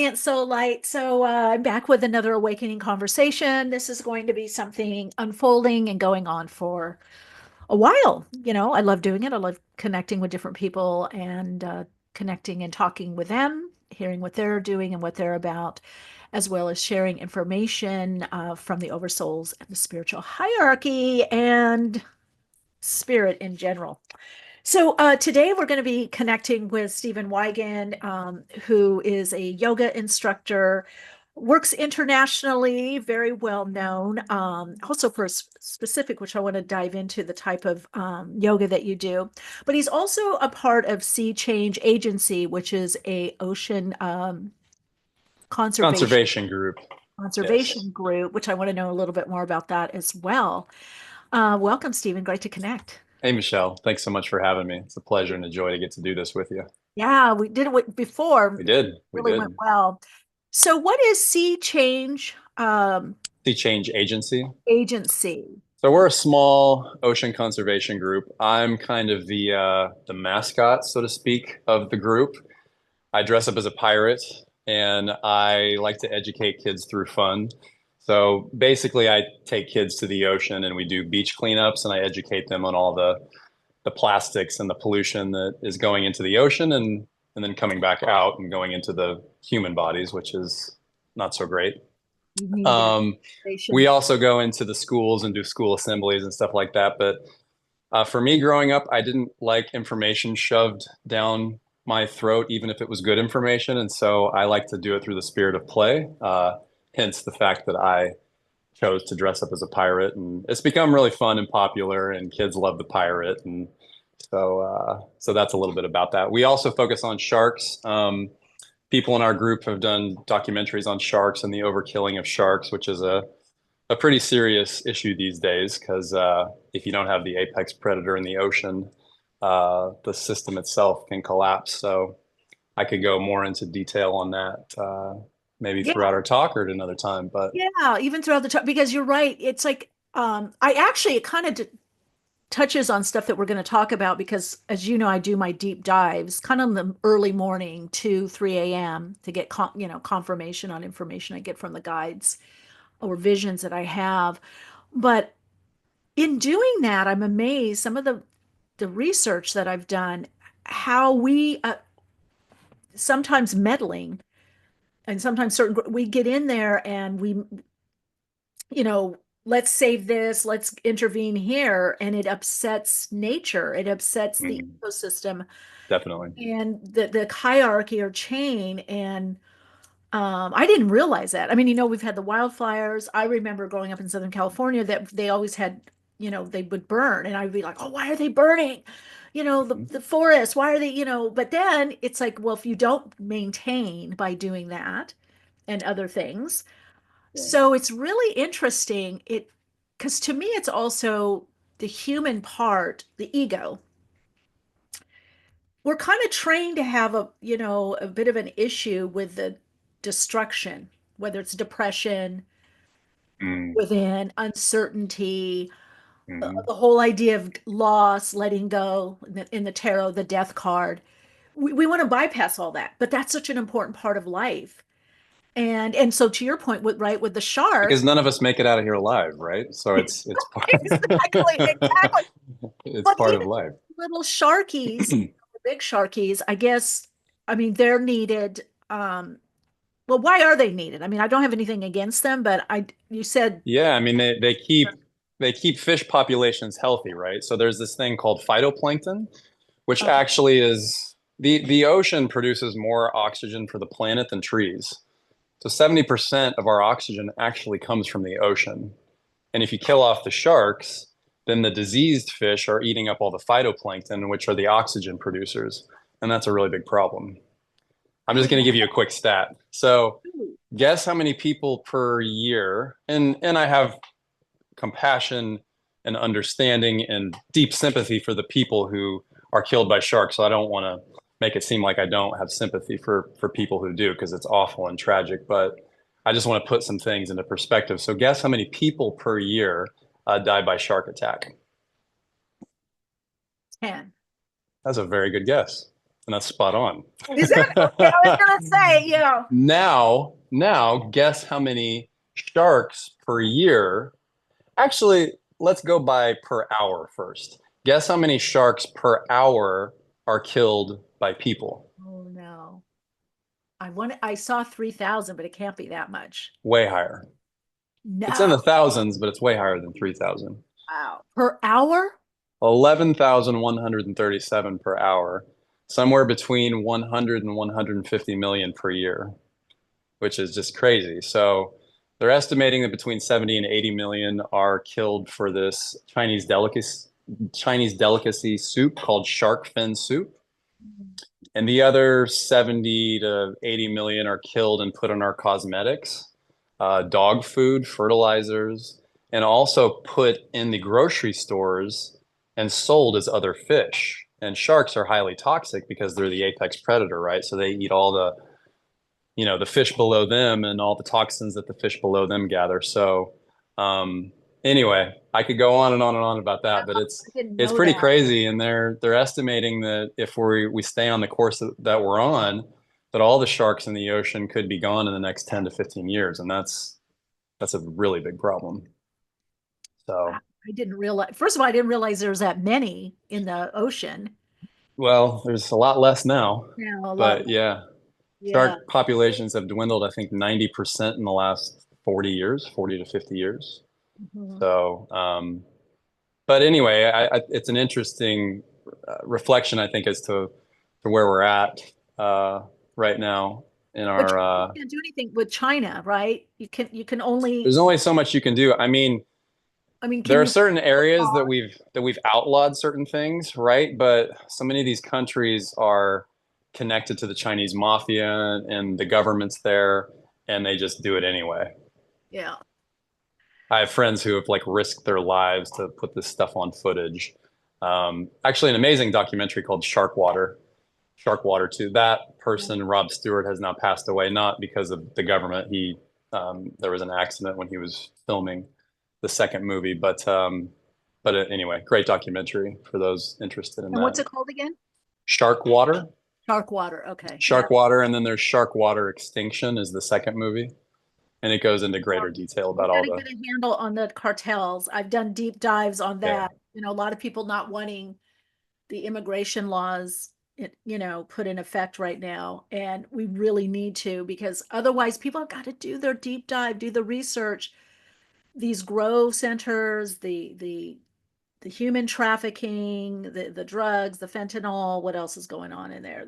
Radiant Soul Light. So I'm back with another awakening conversation. This is going to be something unfolding and going on for a while. I love doing it. I love connecting with different people and connecting and talking with them, hearing what they're doing and what they're about, as well as sharing information from the OverSouls and the spiritual hierarchy and spirit in general. So today we're going to be connecting with Stephen Weigand, who is a yoga instructor, works internationally, very well known. Also for specific, which I want to dive into the type of yoga that you do. But he's also a part of Sea Change Agency, which is a ocean Conservation group. Yes. Group, which I want to know a little bit more about that as well. Welcome, Stephen. Great to connect. Hey, Michelle. Thanks so much for having me. It's a pleasure and a joy to get to do this with you. Yeah, we did it before. We did. We really did. went well. So what is Sea Change Sea Change Agency. Agency? So we're a small ocean conservation group. I'm kind of the mascot, so to speak, of the group. I dress up as a pirate and I like to educate kids through fun. So basically, I take kids to the ocean and we do beach cleanups and I educate them on all the plastics and the pollution that is going into the ocean and then coming back out and going into the human bodies, which is not so great. We also go into the schools and do school assemblies and stuff like that. But for me growing up, I didn't like information shoved down my throat, even if it was good information. And so I like to do it through the spirit of play. Hence the fact that I chose to dress up as a pirate, and it's become really fun and popular, and kids love the pirate, and so that's a little bit about that. We also focus on sharks. People in our group have done documentaries on sharks and the overkilling of sharks, which is a pretty serious issue these days because if you don't have the apex predator in the ocean, the system itself can collapse. So I could go more into detail on that. Maybe throughout our talk or at another time, but yeah, even throughout the talk, because you're right. It's like, it kind of touches on stuff that we're going to talk about because as you know, I do my deep dives kind of in the early morning, 2, 3 a.m. to get, confirmation on information I get from the guides or visions that I have. But in doing that, I'm amazed some of the research that I've done, how we sometimes meddling and sometimes we get in there and we let's save this, let's intervene here, and it upsets nature, it upsets the ecosystem, definitely, and the hierarchy or chain. And I didn't realize that. I mean, we've had the wildfires. I remember growing up in Southern California that they always had, they would burn, and I'd be like, oh, why are they burning? The forest, why are they, but then it's like, well, if you don't maintain by doing that and other things. Yeah. So it's really interesting. Because to me, it's also the human part, the ego. We're kind of trained to have a bit of an issue with the destruction, whether it's depression within, uncertainty, the whole idea of loss, letting go in the tarot, the death card. We want to bypass all that, but that's such an important part of life. And so to your point with the shark, because none of us make it out of here alive, right? So it's part exactly. It's part of life. Little sharkies, the big sharkies, I guess, I mean, they're needed. Well, why are they needed? I mean, I don't have anything against them, but you said, yeah, I mean, they keep fish populations healthy, right? So there's this thing called phytoplankton, which actually is the ocean produces more oxygen for the planet than trees. So 70% of our oxygen actually comes from the ocean. And if you kill off the sharks, then the diseased fish are eating up all the phytoplankton, which are the oxygen producers. And that's a really big problem. I'm just going to give you a quick stat. So guess how many people per year, and I have compassion and understanding and deep sympathy for the people who are killed by sharks. So I don't want to make it seem like I don't have sympathy for people who do, because it's awful and tragic. But I just want to put some things into perspective. So guess how many people per year die by shark attack? 10. That's a very good guess. And that's spot on. Is that okay? I was gonna say, yeah. Now, guess how many sharks per year? Actually, let's go by per hour first. Guess how many sharks per hour are killed by people? Oh no. I saw 3,000, but it can't be that much. Way higher. It's in No. the thousands, but it's way higher than 3,000. Wow. Per hour? 11,137 per hour, somewhere between 100 and 150 million per year, which is just crazy. So they're estimating that between 70 and 80 million are killed for this Chinese delicacy soup called shark fin soup. And the other 70 to 80 million are killed and put in our cosmetics, dog food, fertilizers, and also put in the grocery stores and sold as other fish. And sharks are highly toxic because they're the apex predator, right? So they eat all the, the fish below them and all the toxins that the fish below them gather. So, anyway, I could go on and on and on about that, but I didn't it's know pretty that. crazy. And they're estimating that if we stay on the course that we're on, that all the sharks in the ocean could be gone in the next 10 to 15 years, and that's a really big problem. So, I didn't realize, first of all, I didn't realize there was that many in the ocean. well, there's a lot less now, Yeah, a lot. but yeah, Yeah. shark populations have dwindled, I think 90% in the last 40 years, 40 to 50 years. Mhm. So, but anyway, it's an interesting reflection, I think, as to where we're at right now in But our. you can't do anything with China, right? You can only, There's only so much you can do. I mean, I mean, there can are you certain areas that car? we've outlawed certain things, right? But so many of these countries are connected to the Chinese mafia and the governments there, and they just do it anyway. Yeah. I have friends who have like risked their lives to put this stuff on footage. Actually, an amazing documentary called Shark Water. Shark Water 2. That person, Rob Stewart, has now passed away, not because of the government. There was an accident when he was filming the second movie, but anyway, great documentary for those interested in And what's that. it called again? Shark Water, Shark Water. Okay. Yeah. Shark Water, and then there's Shark Water Extinction is the second movie, and it goes into greater detail We about got all to the. get a handle on the cartels. I've done deep dives on Yeah. that. A lot of people not wanting the immigration laws, put in effect right now. And we really need to, because otherwise people have got to do their deep dive, do the research. These grove centers, the human trafficking, the drugs, the fentanyl, what else is going on in there?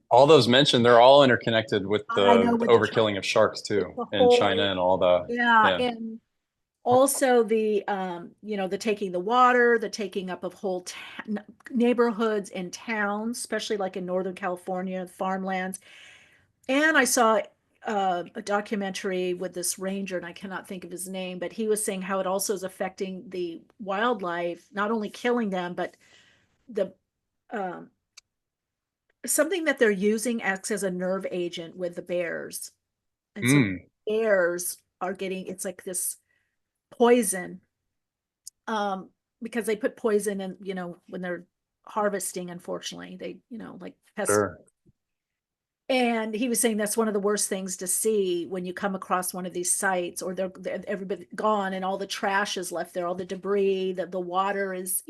All those mentioned, they're all interconnected with I know the with overkilling of sharks it's too the in China whole, and all the. yeah, Yeah. and also the taking the water, the taking up of whole neighborhoods and towns, especially like in Northern California, farmlands. And I saw a documentary with this ranger, and I cannot think of his name, but he was saying how it also is affecting the wildlife, not only killing them, but the um, something that they're using acts as a nerve agent with the bears. And so Mm, bears are getting, it's like this poison, um, because they put poison in, when they're harvesting, unfortunately, they, like pest. sure. And he was saying that's one of the worst things to see when you come across one of these sites, or they're everybody gone and all the trash is left there, all the debris, that the water is,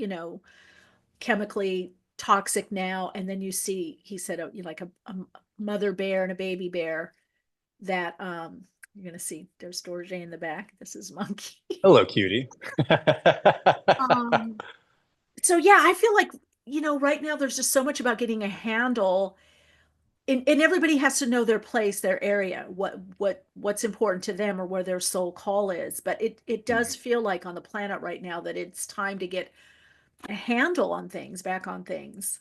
chemically toxic now. And then you see, he said, like a mother bear and a baby bear that, you're gonna see there's Dorje in the back. This is Monkey. Hello, cutie. Um, so yeah, I feel like, right now there's just so much about getting a handle, and everybody has to know their place, their area, what's important to them, or where their soul call is. But it does feel like on the planet right now that it's time to get a handle on things, back on things,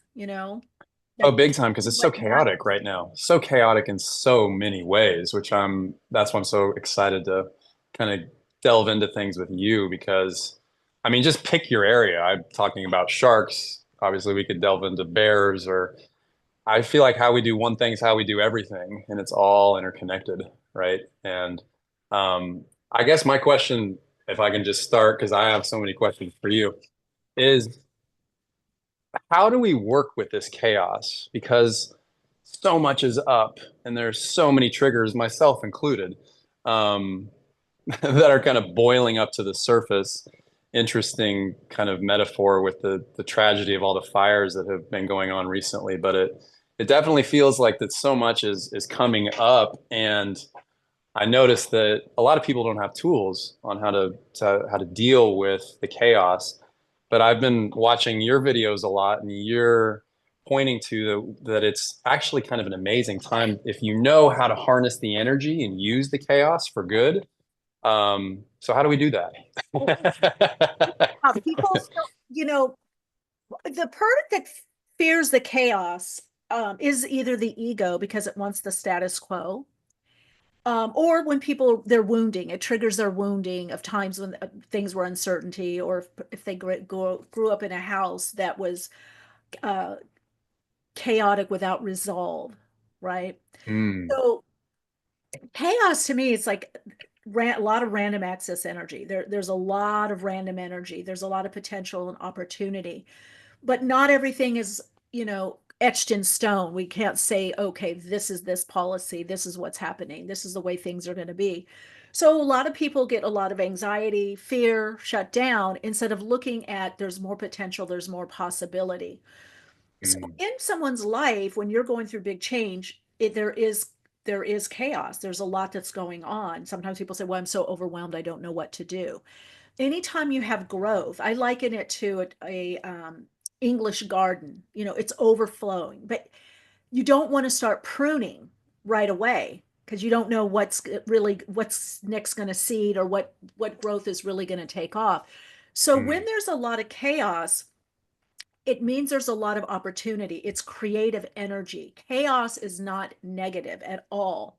Oh, like big time, because it's so what chaotic matters. right now. So chaotic in so many ways, that's why I'm so excited to kind of delve into things with you because I mean, just pick your area. I'm talking about sharks. Obviously, we could delve into bears or I feel like how we do one thing is how we do everything, and it's all interconnected, right? And I guess my question, if I can just start, because I have so many questions for you, is how do we work with this chaos? Because so much is up and there's so many triggers, myself included, um, that are kind of boiling up to the surface. Interesting kind of metaphor with the tragedy of all the fires that have been going on recently, but it definitely feels like that so much is coming up. And I noticed that a lot of people don't have tools on how to deal with the chaos. But I've been watching your videos a lot, and you're pointing to that it's actually kind of an amazing time if you know how to harness the energy and use the chaos for good. So how do we do that? People still, the part that fears the chaos is either the ego because it wants the status quo, or when people they're wounding, it triggers their wounding of times when things were uncertainty, or if they grew up in a house that was uh, chaotic without resolve, right? Mm, So chaos to me, it's like a lot of random access energy. There's a lot of random energy. There's a lot of potential and opportunity, but not everything is, etched in stone. We can't say, okay, this is this policy, this is what's happening, this is the way things are going to be. So a lot of people get a lot of anxiety, fear, shut down instead of looking at there's more potential, there's more possibility. So mm, in someone's life, when you're going through big change, there is chaos. There's a lot that's going on. Sometimes people say, well, I'm so overwhelmed, I don't know what to do. Anytime you have growth, I liken it to a English garden. It's overflowing, but you don't want to start pruning right away because you don't know what's next going to seed, or what growth is really going to take off. So when mm, there's a lot of chaos, it means there's a lot of opportunity. It's creative energy. Chaos is not negative at all,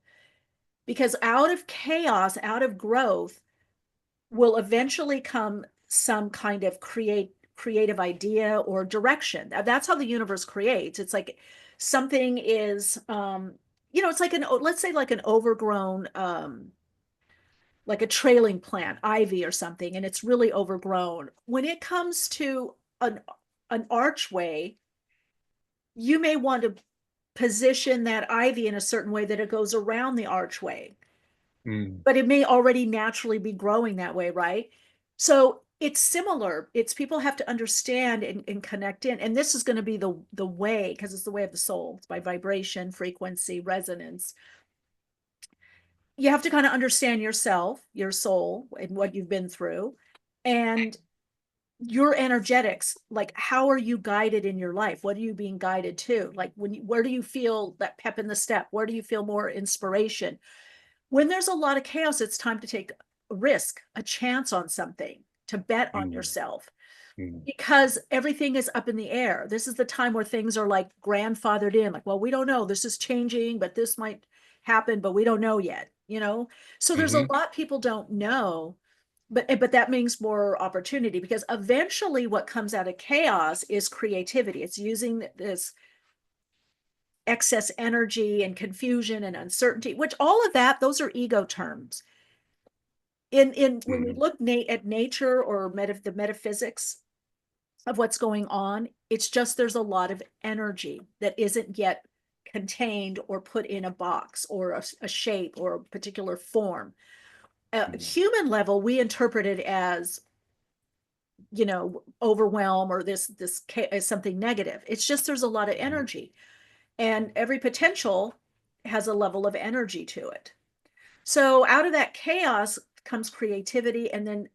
because out of chaos, out of growth, will eventually come some kind of creative idea or direction. That's how the universe creates. It's like something is it's like let's say like an overgrown like a trailing plant, ivy or something, and it's really overgrown. When it comes to an archway, you may want to position that ivy in a certain way that it goes around the archway, mm, but it may already naturally be growing that way, right? So it's similar. It's people have to understand and connect in. And this is going to be the way, because it's the way of the soul. It's by vibration, frequency, resonance. You have to kind of understand yourself, your soul, and what you've been through, and your energetics. Like, how are you guided in your life? What are you being guided to? Like, where do you feel that pep in the step? Where do you feel more inspiration? When there's a lot of chaos, it's time to take a risk, a chance on something, to bet on mm, yourself, mm. because everything is up in the air. This is the time where things are like grandfathered in, like, well, we don't know. This is changing, but this might happen, but we don't know yet. So there's a Hmm. lot people don't know, but that means more opportunity, because eventually what comes out of chaos is creativity. It's using this excess energy and confusion and uncertainty, which all of that, those are ego terms. In when we Mm, look at nature, or the metaphysics of what's going on, it's just there's a lot of energy that isn't yet contained or put in a box, or a shape, or a particular form. At mm, human level, we interpret it as, overwhelm, or this as something negative. It's just there's a lot of mm, energy, and every potential has a level of energy to it. So out of that chaos comes creativity, and then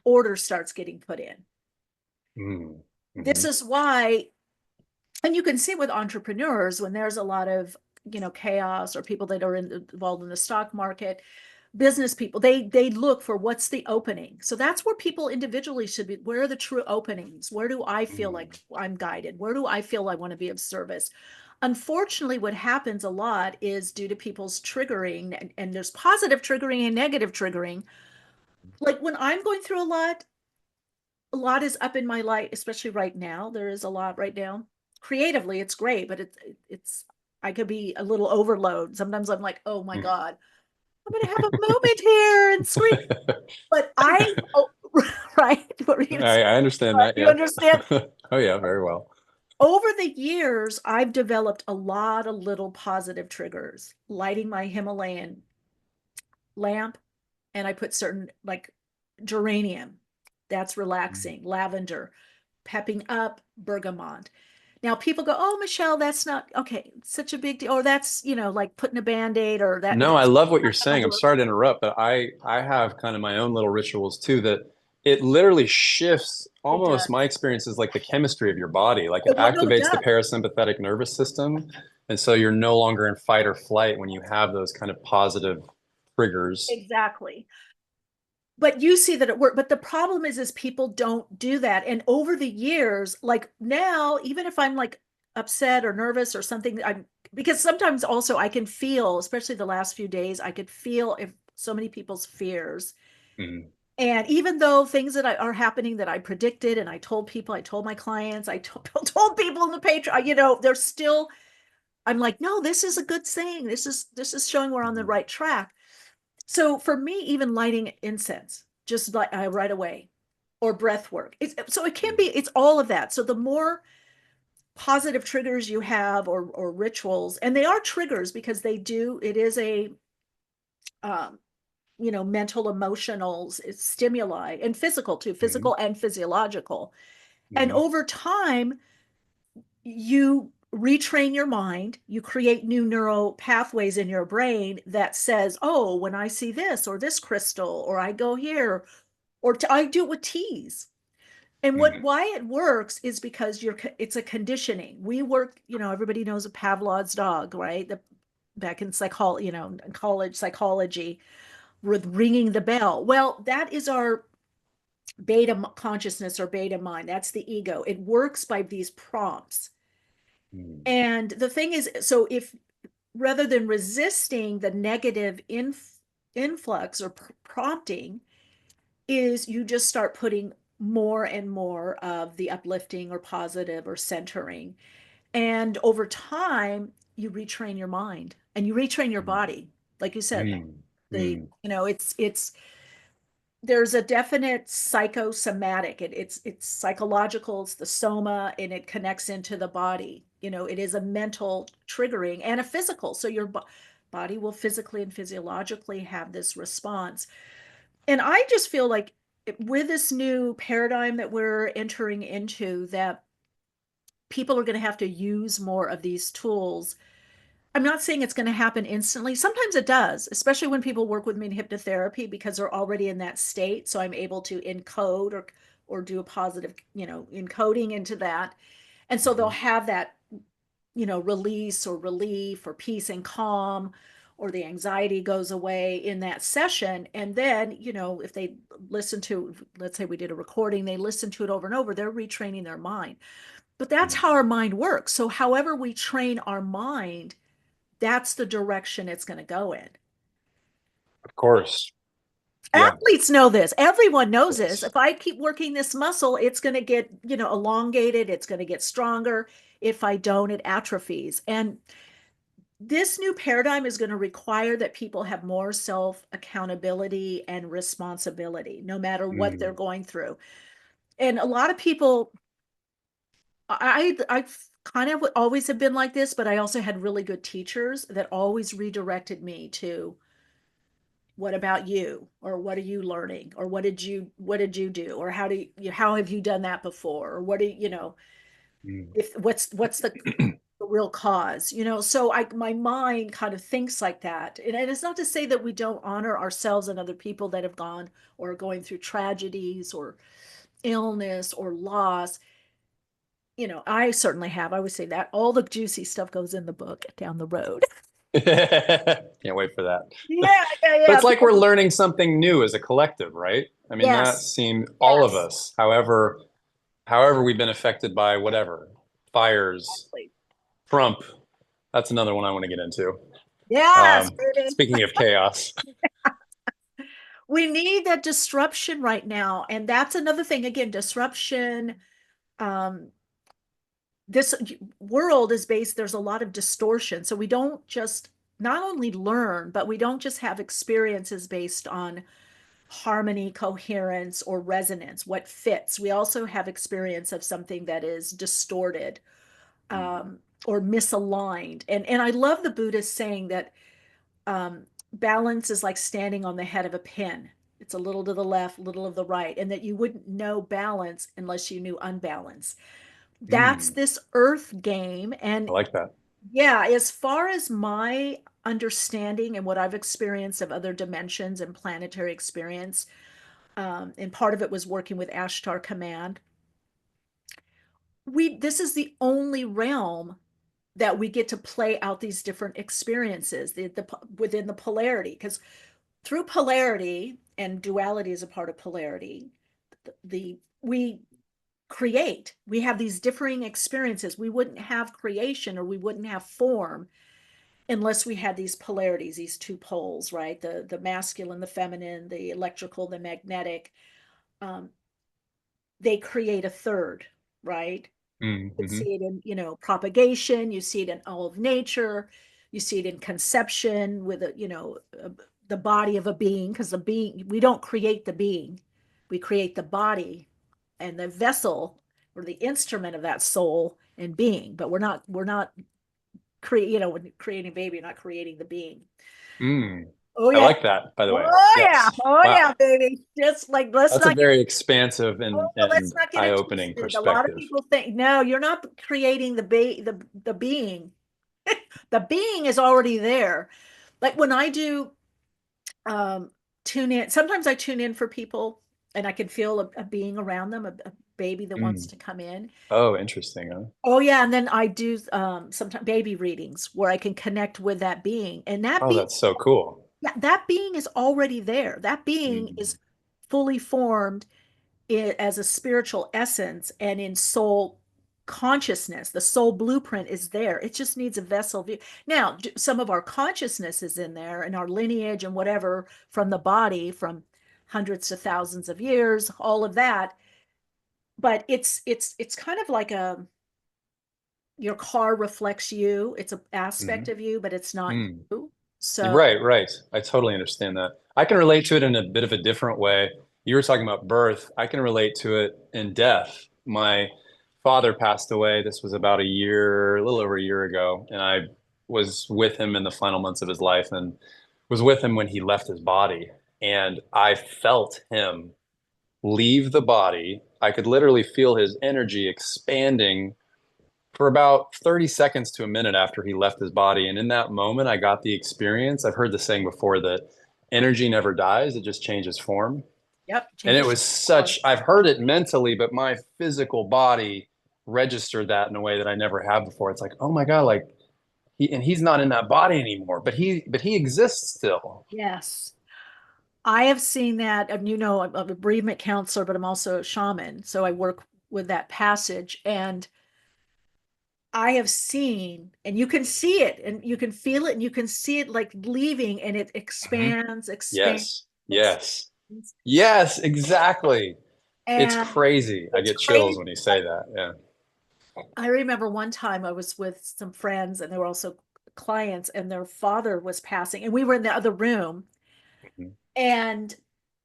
order starts getting put in. mm, This mhm, is why, and you can see with entrepreneurs, when there's a lot of, chaos, or people that are involved in the stock market, business people, they look for what's the opening. So that's where people individually should be. Where are the true openings? Where do I feel like mm, I'm guided? Where do I feel I want to be of service? Unfortunately, what happens a lot is due to people's triggering, and there's positive triggering and negative triggering. Like when I'm going through a lot is up in my light, especially right now. There is a lot right now. Creatively, it's great, but it's I could be a little overload. Sometimes I'm like, oh my mm. God, I'm gonna have a moment here and scream. But right, what were you gonna say? I understand that. You Yeah. understand? Oh yeah, very well. over the years, I've developed a lot of little positive triggers, lighting my Himalayan lamp, and I put certain like geranium, that's relaxing, lavender, pepping up, bergamot. Now people go, oh, Michele, that's not okay. Such a big deal. Or that's, like putting a band-aid or No, I that's love what you're not gonna saying. I'm work. sorry to interrupt, but I have kind of my own little rituals too that it literally shifts It almost does. my experience is like the chemistry of your body. Like it Well, no, it activates the does. parasympathetic nervous system. And so you're no longer in fight or flight when you have those kind of positive triggers. Exactly. But you see that it worked. But the problem is people don't do that. And over the years, like now, even if I'm like upset or nervous or something, because sometimes also I can feel, especially the last few days, I could feel if so many people's fears. Mhm. And even though things that are happening that I predicted, and I told people, I told my clients, I told people in the Patreon, they're still, I'm like, no, this is a good thing. This is showing we're on the Mhm. right track. So for me, even lighting incense, just like right away, or breath work. So it can be, it's all of that. So the more positive triggers you have, or rituals, and they are triggers because it is a, um, mental, emotional stimuli, and physical too, Mhm. physical and physiological. And Mhm. over time, you retrain your mind, you create new neural pathways in your brain that says, oh, when I see this or this crystal, or I go here, or I do it with teas. And Mhm. why it works is because it's a conditioning. We work, everybody knows a Pavlov's dog, right? Back in college psychology, with ringing the bell. Well, that is our beta consciousness or beta mind. That's the ego. It works by these prompts. Mhm. And the thing is, so if rather than resisting the negative influx or prompting, is you just start putting more and more of the uplifting or positive or centering. And over time, you retrain your mind and you retrain your Mhm. body. Like you said, Mhm. the, Mhm. it's there's a definite psychosomatic. It's psychological. It's the soma, and it connects into the body. It is a mental triggering and a physical. So your body will physically and physiologically have this response. And I just feel like with this new paradigm that we're entering into, that people are going to have to use more of these tools. I'm not saying it's going to happen instantly. Sometimes it does, especially when people work with me in hypnotherapy, because they're already in that state. So I'm able to encode or do a positive, encoding into that. And so they'll Mhm. have that, release or relief or peace and calm, or the anxiety goes away in that session. And then, if they listen to, let's say we did a recording, they listen to it over and over, they're retraining their mind. But that's Mhm. how our mind works. So however we train our mind, that's the direction it's going to go in. Of course. Yeah. Athletes know this. Everyone knows this. Yes. If I keep working this muscle, it's going to get, elongated. It's going to get stronger. If I don't, it atrophies. And this new paradigm is going to require that people have more self accountability and responsibility, no matter what they're Mhm. going through. And a lot of people, I've kind of always have been like this, but I also had really good teachers that always redirected me to, what about you, or what are you learning, or what did you do, or how have you done that before, or what do Mhm. if what's the real cause, so my mind kind of thinks like that. And it's not to say that we don't honor ourselves and other people that have gone or are going through tragedies or illness or loss. I certainly have. I would say that all the juicy stuff goes in the book down the road. Can't wait for that. Yeah, yeah, But yeah. it's like we're learning something new as a collective, right? I mean, that Yes, seemed all of yes, us, however we've been affected by whatever, fires, exactly. Trump. That's another one I want to get into. Yes, baby. Speaking of chaos. We need that disruption right now. And that's another thing. Again, disruption. Um, this world is based, there's a lot of distortion. So we don't just not only learn, but we don't just have experiences based on harmony, coherence, or resonance, what fits. We also have experience of something that is distorted or misaligned. And I love the Buddhist saying that balance is like standing on the head of a pin. It's a little to the left, little of the right, and that you wouldn't know balance unless you knew unbalance. That's Mm, this earth game. I And like that. yeah, as far as my understanding and what I've experienced of other dimensions and planetary experience, and part of it was working with Ashtar Command, this is the only realm that we get to play out these different experiences within the polarity, because through polarity, and duality is a part of polarity, we we have these differing experiences. We wouldn't have creation, or we wouldn't have form, unless we had these polarities, these two poles, right? The masculine, the feminine, the electrical, the magnetic. um, they create a third, right? You Mm-hmm. see it in, propagation. You see it in all of nature. You see it in conception with the body of a being, because the being, we don't create the being, we create the body and the vessel, or the instrument of that soul and being. But we're not when creating a baby, you're not creating the being. Mm. Oh I yeah. like that, by the way. Oh yeah. Yes. Oh yeah, Wow. baby. Just like, let's That's a not get very expansive Oh, let's and not get it eye-opening twisted. A lot of perspective. people think, no, you're not creating the being. The being is already there. Like when I do um tune in, sometimes I tune in for people, and I can feel a being around them, a baby that wants Mm. to come in. Oh, interesting, huh? Oh yeah, and then I do sometimes baby readings where I can connect with that being. And that Oh, being, that's so cool. yeah, that being is already there. That being Mm. is fully formed as a spiritual essence and in soul consciousness. The soul blueprint is there. It just needs a vessel view. Now, some of our consciousness is in there, and our lineage and whatever from the body, from hundreds to thousands of years, all of that. But it's kind of like your car reflects you. It's an aspect Mhm. of you, but it's not Mm. you. So Right, right. I totally understand that. I can relate to it in a bit of a different way. You were talking about birth. I can relate to it in death. My father passed away. This was about a little over a year ago, and I was with him in the final months of his life and was with him when he left his body. And I felt him leave the body. I could literally feel his energy expanding for about 30 seconds to a minute after he left his body. And in that moment, I got the experience. I've heard the saying before that energy never dies, it just changes form. yep, And it changes. was such, I've heard it mentally, but my physical body registered that in a way that I never have before. It's like, oh my God, like he's not in that body anymore, but he exists still. Yes. I have seen that, and I'm a bereavement counselor, but I'm also a shaman. So I work with that passage. And I have seen, and you can see it, and you can feel it, and you can see it like leaving, and it Mhm. expands, expands, Yes, yes, expands. yes, exactly. It's And crazy. I it's get chills crazy. when you say that. Yeah. I remember one time I was with some friends, and they were also clients, and their father was passing, and we were in the other room. Mhm. And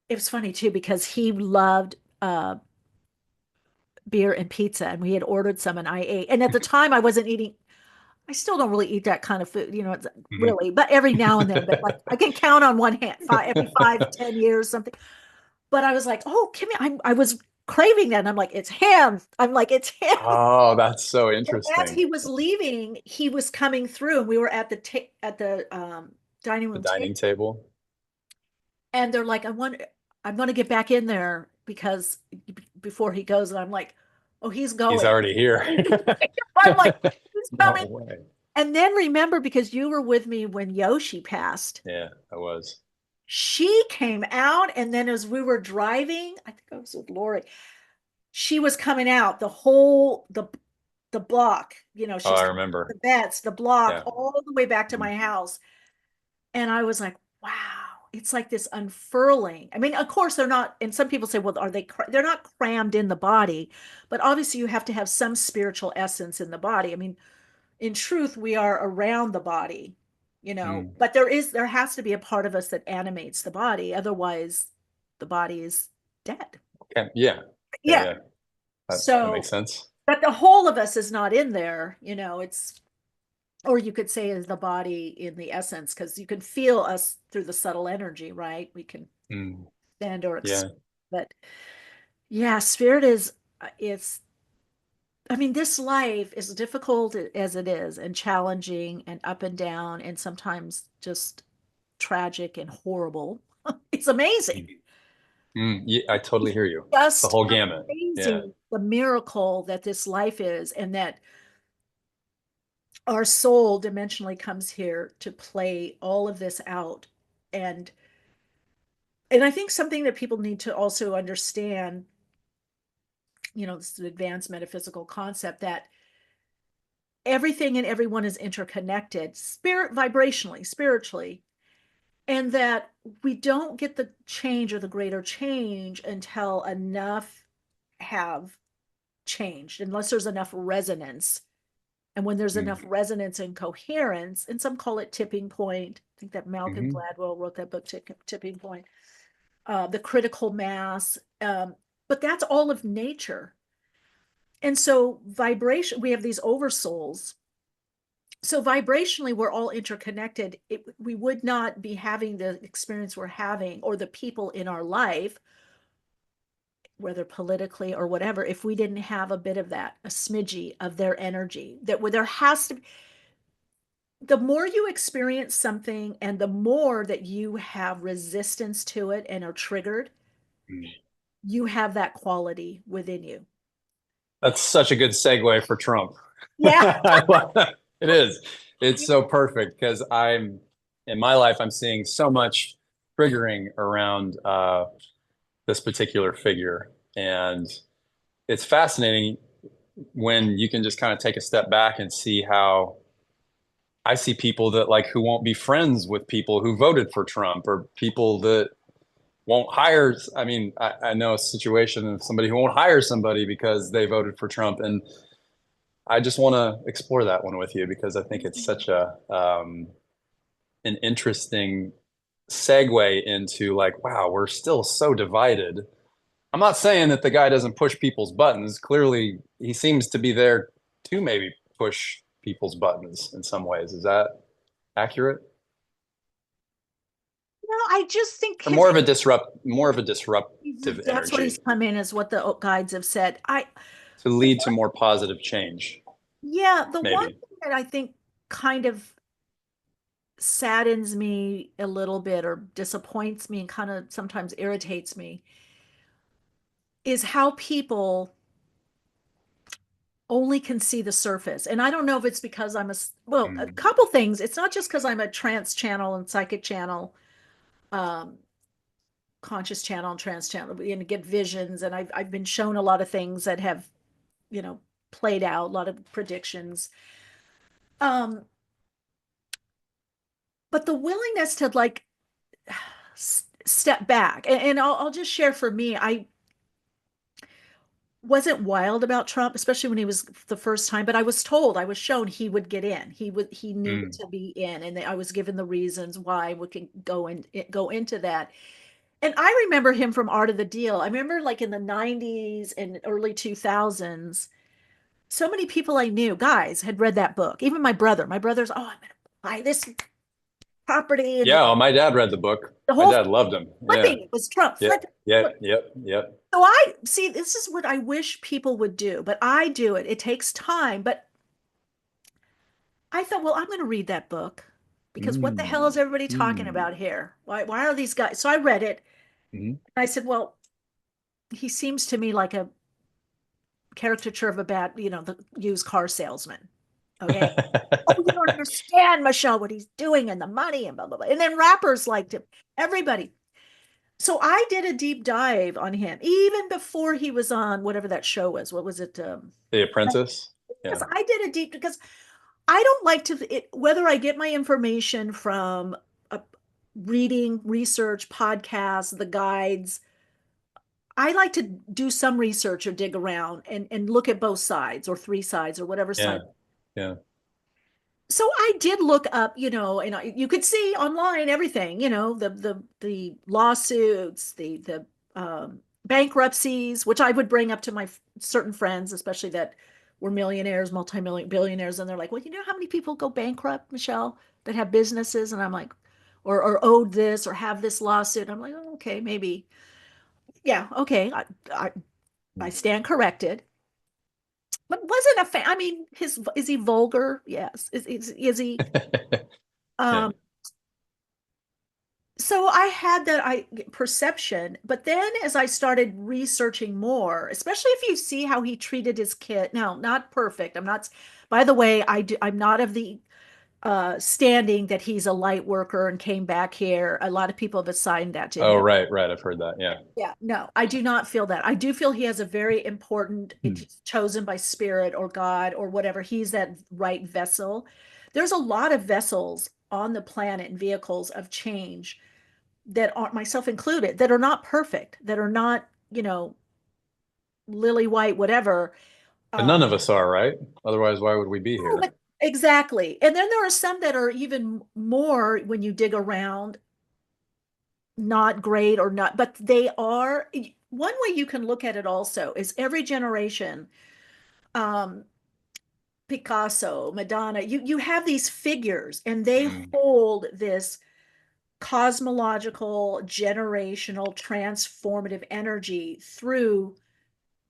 it was funny too, because he loved beer and pizza, and we had ordered some, and I ate. And at the time I wasn't eating, I still don't really eat that kind of food, Mhm. really, but every now and then. But like I can count on one hand, every 5, 10 years, something. But I was like, oh, Kimmy, I was craving that. And I'm like, it's him. I'm like, it's him. Oh, that's so As interesting. he was leaving, he was coming through, and we were at the dining The room dining table. table. And they're like, I'm going to get back in there because before he goes. And I'm like, oh, he's He's going. already here. I'm like, he's No coming. way. And then remember, because you were with me when Yoshi passed, Yeah, I was. she came out. And then as we were driving, I think I was with Lori, she was coming out the block, Oh, she's I coming out remember. the beds, the block, Yeah. all the way back to Mhm. my house. And I was like, wow, it's like this unfurling. I mean, of course, they're not, and some people say, well, they're not crammed in the body, but obviously you have to have some spiritual essence in the body. I mean, in truth, we are around the body, Mm. but there has to be a part of us that animates the body. Otherwise, the body is dead. Okay. Yeah. Yeah. Yeah. Yeah. That makes So sense. but the whole of us is not in there, it's, or you could say is the body in the essence, because you can feel us through the subtle energy, right? We can Mm, stand or yeah. but yeah, spirit is, it's, I mean, this life is difficult as it is, and challenging and up and down, and sometimes just tragic and horrible. It's amazing. Mm, yeah, I totally hear you. The Just whole gamut. Yeah. amazing the miracle that this life is, and that our soul dimensionally comes here to play all of this out. And I think something that people need to also understand, this is an advanced metaphysical concept, that everything and everyone is interconnected, spirit vibrationally, spiritually, and that we don't get the change or the greater change until enough have changed, unless there's enough resonance. And when there's Mm, enough resonance and coherence, and some call it tipping point. I think that Malcolm hmm. Gladwell wrote that book, Tipping Point, the critical mass. But that's all of nature. And so vibration, we have these oversouls. So vibrationally, we're all interconnected. We would not be having the experience we're having, or the people in our life, whether politically or whatever, if we didn't have a bit of that, a smidgy of their energy. That where there has to be, the more you experience something and the more that you have resistance to it and are triggered, Mm. you have that quality within you. That's such a good segue for Trump. Yeah. It is. It's so perfect because in my life, I'm seeing so much triggering around this particular figure. And it's fascinating when you can just kind of take a step back and see how I see people that like who won't be friends with people who voted for Trump, or people that won't hire. I mean, I know a situation of somebody who won't hire somebody because they voted for Trump. And I just want to explore that one with you because I think it's such a an interesting segue into like, wow, we're still so divided. I'm not saying that the guy doesn't push people's buttons. Clearly, he seems to be there to maybe push people's buttons in some ways. Is that accurate? No, I just think Or his, more of a disruptive that's what he's energy come in, is what the guides have said. to lead to more positive change, Yeah, the one maybe. thing that I think kind of saddens me a little bit, or disappoints me, and kind of sometimes irritates me, is how people only can see the surface. And I don't know if it's because well, a Mm, couple things. It's not just because I'm a trance channel and psychic channel, um, conscious channel and trance channel, and get visions. And I've been shown a lot of things that have, you know, played out, a lot of predictions. Um, but the willingness to like step back, and I'll just share for me, I wasn't wild about Trump, especially when he was the first time, but I was told, I was shown he would get in. He needed mm, to be in, and I was given the reasons why. We can go into that. And I remember him from Art of the Deal. I remember like in the 90s and early 2000s, so many people I knew, guys, had read that book. Even my brother's, oh, I'm gonna buy this property, and yeah, well, my dad read the book. the My whole dad loved him. Yeah. flipping, it was Trump Yep. flipping. Yep. Yep. Yep. So I see, this is what I wish people would do, but I do it. It takes time, but I thought, well, I'm going to read that book, because what the hell Mm, is everybody talking mm, about here? Why are these guys? So I read it, mm. and I said, well, he seems to me like a caricature of a bad, the used car salesman. Okay. Oh, you don't understand, Michelle, what he's doing, and the money, and blah, blah, blah. And then rappers liked him, everybody. So I did a deep dive on him, even before he was on whatever that show was. What was it? The Apprentice. Yes, Yeah. I did a deep, because I don't like whether I get my information from a reading, research, podcasts, the guides. I like to do some research or dig around and look at both sides, or three sides, or whatever Yeah. side. Yeah. So I did look up, and you could see online everything, the lawsuits, the bankruptcies, which I would bring up to my certain friends, especially that were millionaires, multi-million billionaires, and they're like, well, you know how many people go bankrupt, Michelle, that have businesses? And I'm like, or owed this or have this lawsuit. I'm like, oh, okay, maybe. Yeah, okay. I stand corrected. But wasn't a fan. I mean, is he vulgar? Yes. Is he? Yeah. Um, so I had that perception, but then as I started researching more, especially if you see how he treated his kid. Now, not perfect. I'm not. By the way, I'm not of the standing that he's a light worker and came back here. A lot of people have assigned that to Oh, him. right, right. I've heard that. Yeah. Yeah, no, I do not feel that. I do feel he has a very important, Hmm. it's chosen by spirit or God or whatever. He's that right vessel. There's a lot of vessels on the planet and vehicles of change that aren't, myself included, that are not perfect, that are not, lily white, whatever. But none Um, of us are, right? Otherwise, why would we be no, here? but exactly. And then there are some that are even more when you dig around, not great or not, but they are. One way you can look at it also is every generation, um, Picasso, Madonna, you have these figures and they Mm, hold this cosmological, generational, transformative energy through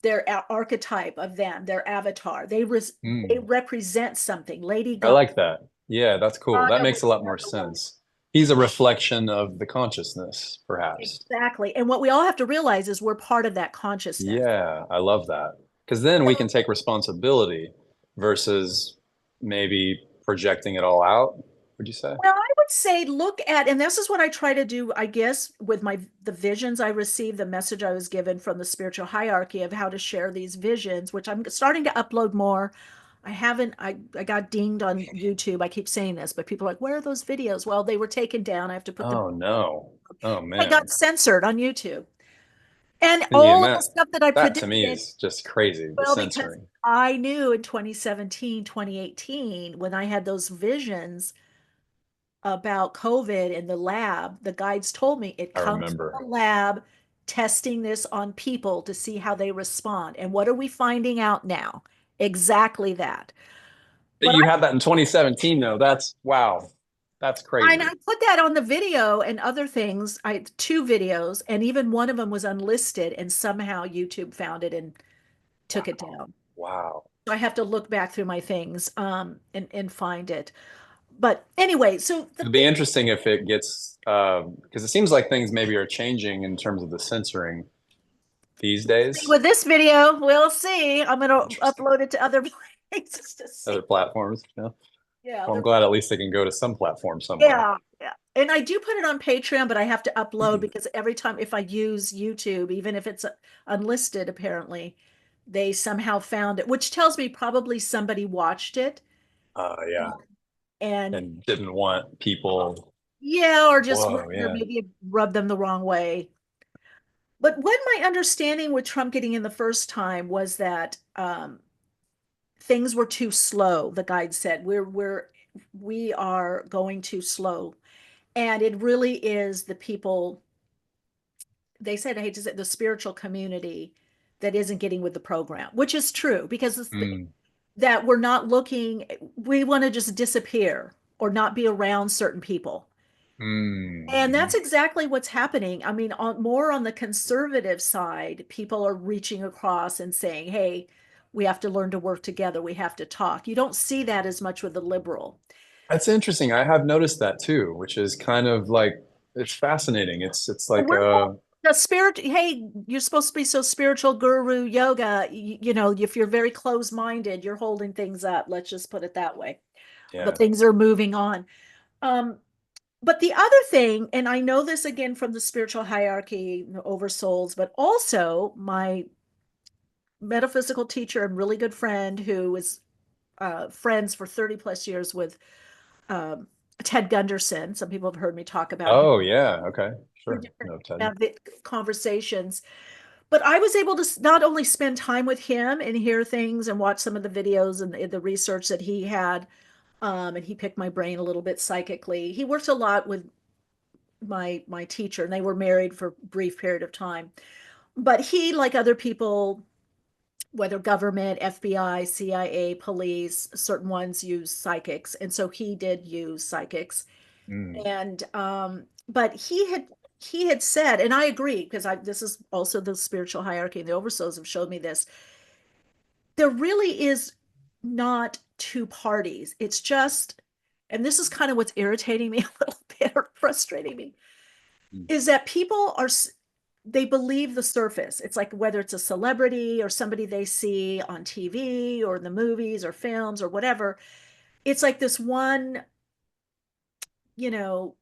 their archetype of them, their avatar. They mm. represent something. Lady I Gaga like that. Yeah, that's cool. That makes was a lot more another one. sense. He's a reflection of the consciousness, perhaps. Exactly. And what we all have to realize is we're part of that consciousness. Yeah, I love that. Because then we can take responsibility versus maybe projecting it all out, would you say? Well, I would say look at, and this is what I try to do, I guess, with the visions I received, the message I was given from the spiritual hierarchy of how to share these visions, which I'm starting to upload more. I got dinged on YouTube. I keep saying this, but people are like, where are those videos? Well, they were taken down. I have to put them, Oh no. Oh they got man. censored on YouTube. And Yeah, and all of the that stuff that I that to me predicted, is just crazy, the well, because censoring. I knew in 2017, 2018, when I had those visions about COVID in the lab, the guides told me it I comes from remember. the lab testing this on people to see how they respond. And what are we finding out now? Exactly that. But You had that in 2017 though. That's wow. That's I crazy. put that on the video and other things. I two videos, and even one of them was unlisted, and somehow YouTube found it and took it Wow. down. Wow. So I have to look back through my things and find it. But anyway, so the It'd be thing interesting if it gets because it seems like things maybe are changing in terms of the censoring these days. with this video, we'll see. I'm going to Interesting. upload it to other places to Other see. platforms, you know? Yeah, Well, I'm other glad at least they can go to some platform somewhere. yeah, yeah. And I do put it on Patreon, but I have to upload because every time if I use YouTube, even if it's unlisted, apparently they somehow found it, which tells me probably somebody watched it Yeah. and And didn't want people. yeah, or just Whoa, or yeah. maybe it rubbed them the wrong way. But what my understanding with Trump getting in the first time was that things were too slow. The guide said we are going too slow, and it really is the people. They said, I hate to say, the spiritual community that isn't getting with the program, which is true because Mm, that we're not looking. We want to just disappear or not be around certain people. And that's mhm. exactly what's happening. I mean, more on the conservative side, people are reaching across and saying, hey, we have to learn to work together. We have to talk. You don't see that as much with the liberal. That's interesting. I have noticed that too, which is kind of like it's fascinating. It's like We're the spirit. Hey, you're supposed to be so spiritual, guru, yoga. If you're very closed-minded, you're holding things up. Let's just put it that way. But yeah. things are moving on. Um, But the other thing, and I know this again from the spiritual hierarchy, OverSouls, but also my metaphysical teacher and really good friend who was friends for 30 plus years with um, Ted Gunderson. Some people have heard me talk about him Oh yeah. Okay. through Sure. different No, Ted. conversations. But I was able to not only spend time with him and hear things and watch some of the videos and the research that he had, and he picked my brain a little bit psychically. He worked a lot with my teacher, and they were married for a brief period of time. But he, like other people, whether government, FBI, CIA, police, certain ones use psychics. And so he did use psychics. Mm. And but he had said, and I agree, because this is also the spiritual hierarchy, and the oversouls have showed me this. There really is not two parties. It's just, and this is kind of what's irritating me a little bit or frustrating me, is that people are, they believe the surface. It's like whether it's a celebrity or somebody they see on TV or in the movies or films or whatever, it's like this one, you know,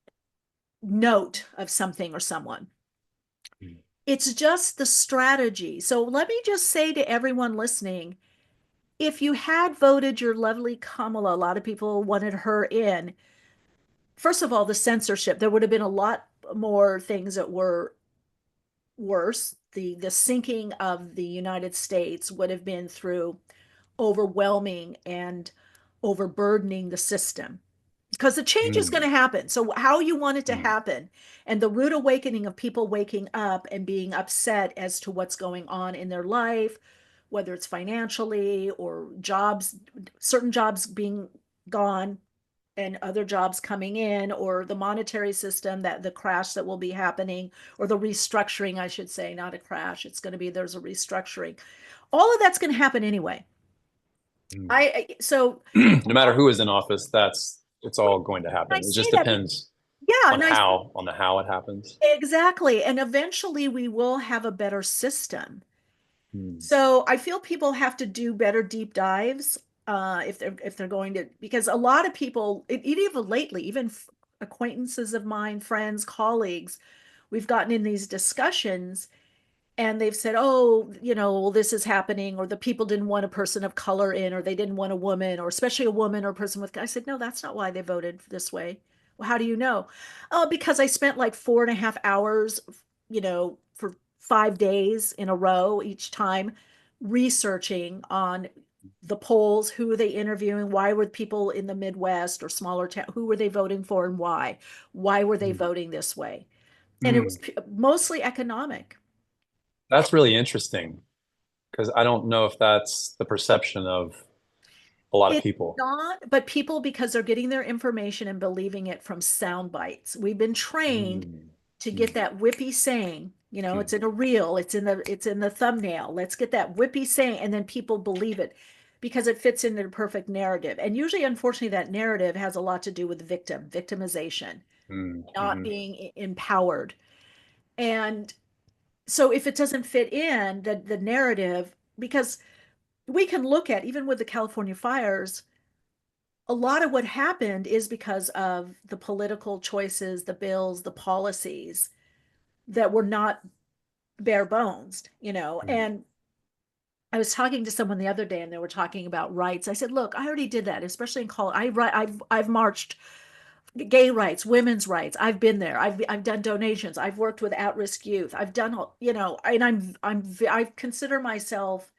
note of something or someone. It's just the strategy. So let me just say to everyone listening, if you had voted your lovely Kamala, a lot of people wanted her in. First of all, the censorship, there would have been a lot more things that were worse. The sinking of the United States would have been through overwhelming and overburdening the system, because the change is going to happen. So how you want it to happen, and the rude awakening of people waking up and being upset as to what's going on in their life, whether it's financially or jobs, certain jobs being gone and other jobs coming in, or the monetary system, that the crash that will be happening, or the restructuring, I should say, not a crash. It's going to be, there's a restructuring. All of that's going to happen anyway. So no matter who is in office, it's all going to happen. It just depends on how it happens. Exactly. And eventually we will have a better system. So I feel people have to do better deep dives if they're going to, because a lot of people, even lately, even acquaintances of mine, friends, colleagues, we've gotten in these discussions and they've said, oh, well, this is happening, or the people didn't want a person of color in, or they didn't want a woman, or especially a woman or a person with, I said, no, that's not why they voted this way. Well, how do you know? Oh, because I spent like 4.5 hours, for 5 days in a row each time researching on the polls. Who are they interviewing? Why were people in the Midwest or smaller town? Who were they voting for and why? Why were they voting this way? And it was mostly economic. That's really interesting, because I don't know if that's the perception of a lot of people. Not, but people, because they're getting their information and believing it from sound bites. We've been trained to get that whippy saying, it's in a reel, it's in the thumbnail. Let's get that whippy saying, and then people believe it because it fits into the perfect narrative. And usually, unfortunately, that narrative has a lot to do with victimization, not being empowered. And so if it doesn't fit in the narrative, because we can look at, even with the California fires, a lot of what happened is because of the political choices, the bills, the policies that were not bare bones, And I was talking to someone the other day and they were talking about rights. I said, look, I already did that, especially in college. I've marched gay rights, women's rights. I've been there. I've done donations. I've worked with at-risk youth. I've done, and I consider myself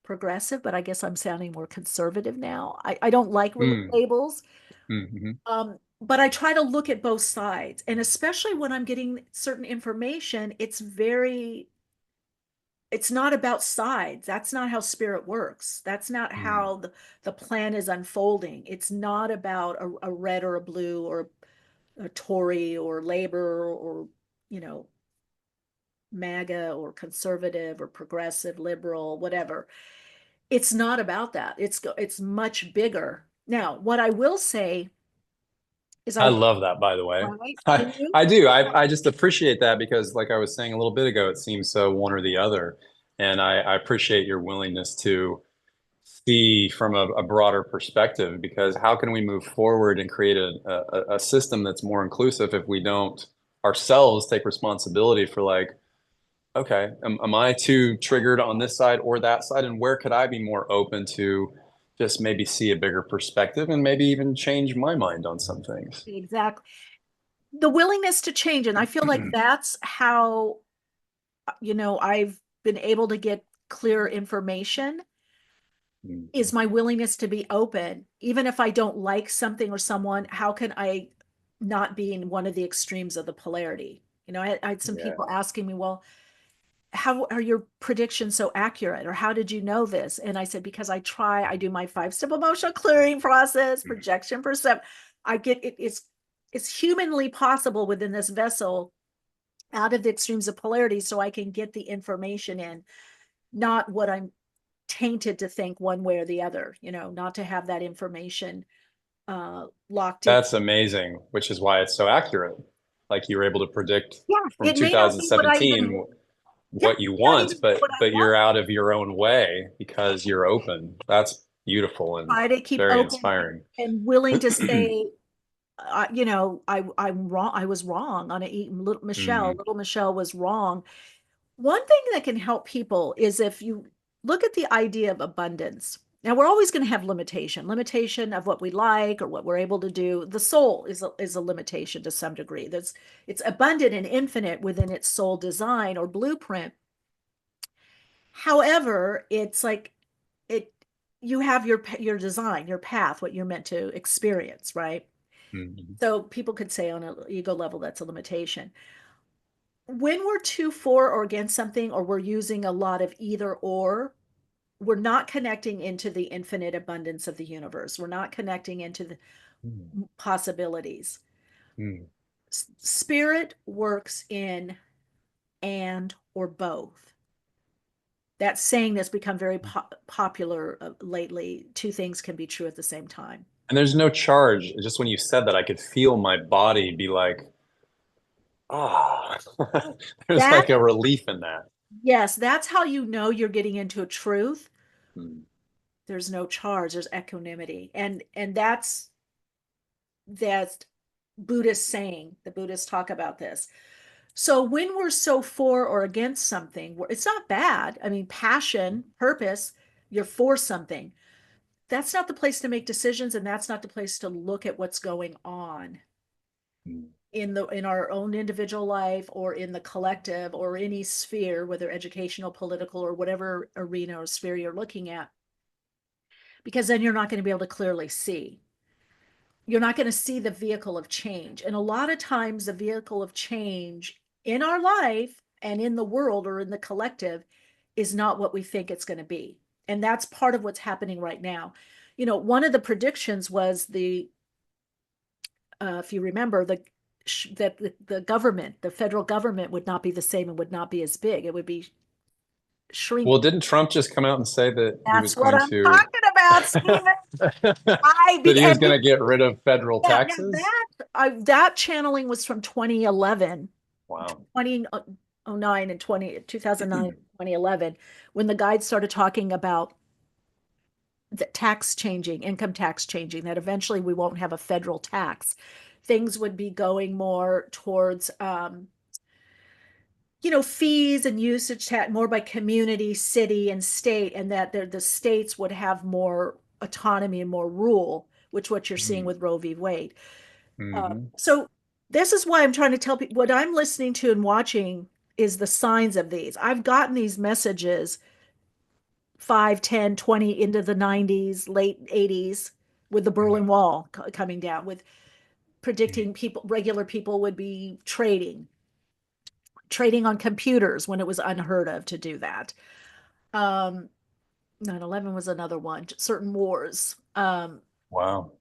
progressive, but I guess I'm sounding more conservative now. I don't like labels. But I try to look at both sides. And especially when I'm getting certain information, it's not about sides. That's not how spirit works. That's not how the plan is unfolding. It's not about a red or a blue or a Tory or Labor or, MAGA or conservative or progressive, liberal, whatever. It's not about that. It's much bigger. Now, what I will say is I love that, by the way. Right? I do. I just appreciate that, because like I was saying a little bit ago, it seems so one or the other. And I appreciate your willingness to see from a broader perspective, because how can we move forward and create a system that's more inclusive if we don't ourselves take responsibility for, like, okay, am I too triggered on this side or that side? And where could I be more open to just maybe see a bigger perspective and maybe even change my mind on some things? Exactly. The willingness to change. And I feel like that's how, I've been able to get clear information, is my willingness to be open. Even if I don't like something or someone, how can I not be in one of the extremes of the polarity? I had some people asking me, well, how are your predictions so accurate? Or how did you know this? And I said, because I do my 5-step emotional clearing process, projection, percept. I get it. It's humanly possible within this vessel out of the extremes of polarity so I can get the information in, not what I'm tainted to think one way or the other, not to have that information locked in. That's amazing, which is why it's so accurate. Like you were able to predict Yeah, from it may not be what I even, 2017 yeah, what you not even want, but what I but want. you're out of your own way because you're open. That's beautiful and Try to keep very open inspiring. and willing to say, I'm wrong. I was wrong on a little Michelle. Mm, Little Michelle was wrong. One thing that can help people is if you look at the idea of abundance. Now we're always going to have limitation of what we like or what we're able to do. The soul is a limitation to some degree. It's abundant and infinite within its soul design or blueprint. However, it's like it you have your design, your path, what you're meant to experience, right? mm, So people could say on an ego level that's a limitation. When we're too for or against something, or we're using a lot of either or, we're not connecting into the infinite abundance of the universe. We're not connecting into the mm, possibilities. mm. Spirit works in and or both. That saying that's become very popular lately. Two things can be true at the same time. And there's no charge. Just when you said that, I could feel my body be like, ah, there's That, like a relief in that. yes, that's how you know you're getting into a truth. Mm, There's no charge, there's equanimity. And that's Buddhist saying. The Buddhists talk about this. So when we're so for or against something, it's not bad. I mean, passion, purpose, you're for something. That's not the place to make decisions, and that's not the place to look at what's going on mm, in our own individual life or in the collective or any sphere, whether educational, political, or whatever arena or sphere you're looking at, because then you're not going to be able to clearly see. You're not going to see the vehicle of change. And a lot of times, the vehicle of change in our life and in the world or in the collective is not what we think it's going to be. And that's part of what's happening right now. One of the predictions was if you remember, that the government, the federal government, would not be the same and would not be as big. It would be well, shrinking. didn't Trump just come out and say that he was That's what going I'm to talking about, Stephen. that I he was and going to get rid of federal yeah, now taxes? that channeling was from 2011, Wow. 2009 and 2009, 2011, when the guides started talking about the tax changing, income tax changing, that eventually we won't have a federal tax. Things would be going more towards fees and usage tax more by community, city, and state, and that the states would have more autonomy and more rule, which what you're seeing Mm, with Roe v. Wade. hmm So this is why I'm trying to tell people what I'm listening to and watching is the signs of these. I've gotten these messages 5, 10, 20 into the 90s, late 80s, with the Berlin Wall coming down, with predicting regular people would be trading on computers when it was unheard of to do that. 9/11 was another one, certain wars. Wow.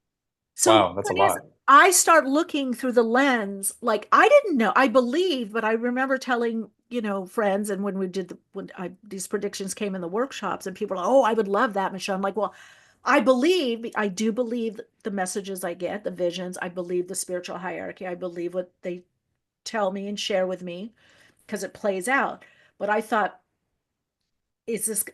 So Wow, that's a what is, lot. I start looking through the lens, like I didn't know, I believe, but I remember telling, friends, and when we did these predictions came in the workshops and people are like, oh, I would love that, Michelle. I'm like, well, I do believe the messages I get, the visions. I believe the spiritual hierarchy. I believe what they tell me and share with me because it plays out. But I thought,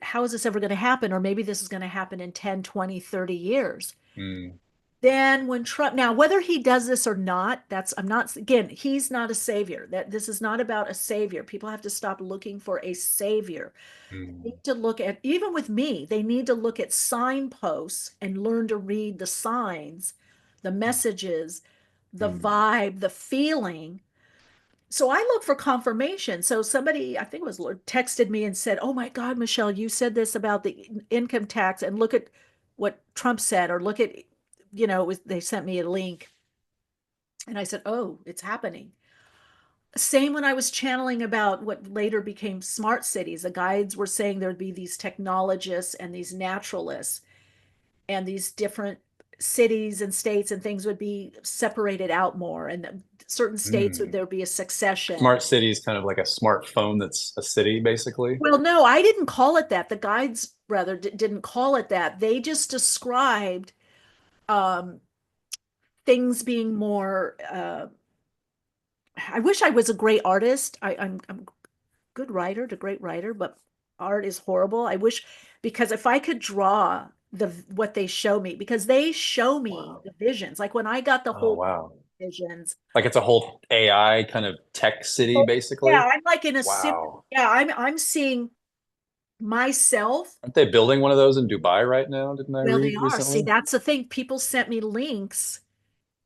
how is this ever going to happen? Or maybe this is going to happen in 10, 20, 30 years. Mm, Then when Trump, now whether he does this or not, I'm not, again, he's not a savior. That this is not about a savior. People have to stop looking for a savior. They mm, need to look at, even with me, they need to look at signposts and learn to read the signs, the messages, the mm. vibe, the feeling. So I look for confirmation. So somebody, I think it was Lord, texted me and said, "Oh my God, Michelle, you said this about the income tax, and look at what Trump said, or look at, they sent me a link." And I said, "Oh, it's happening." Same when I was channeling about what later became smart cities. The guides were saying there'd be these technologists and these naturalists, and these different cities and states and things would be separated out more. And certain states would Mm. there be a succession. Smart city is kind of like a smartphone that's a city, basically. Well, no, I didn't call it that. The guides rather didn't call it that. They just described um, things being more. I wish I was a great artist. I'm a good writer, to great writer, but art is horrible. I wish, because if I could draw what they show me, because they show me Wow. the visions. Like when I got the Oh, whole wow. visions. Like it's a whole AI kind of tech city, Oh, yeah, basically. I'm like in a sim. Wow. Yeah, I'm seeing myself. Aren't they building one of those in Dubai right now? Didn't I Well, read they are. See, recently? that's the thing. People sent me links,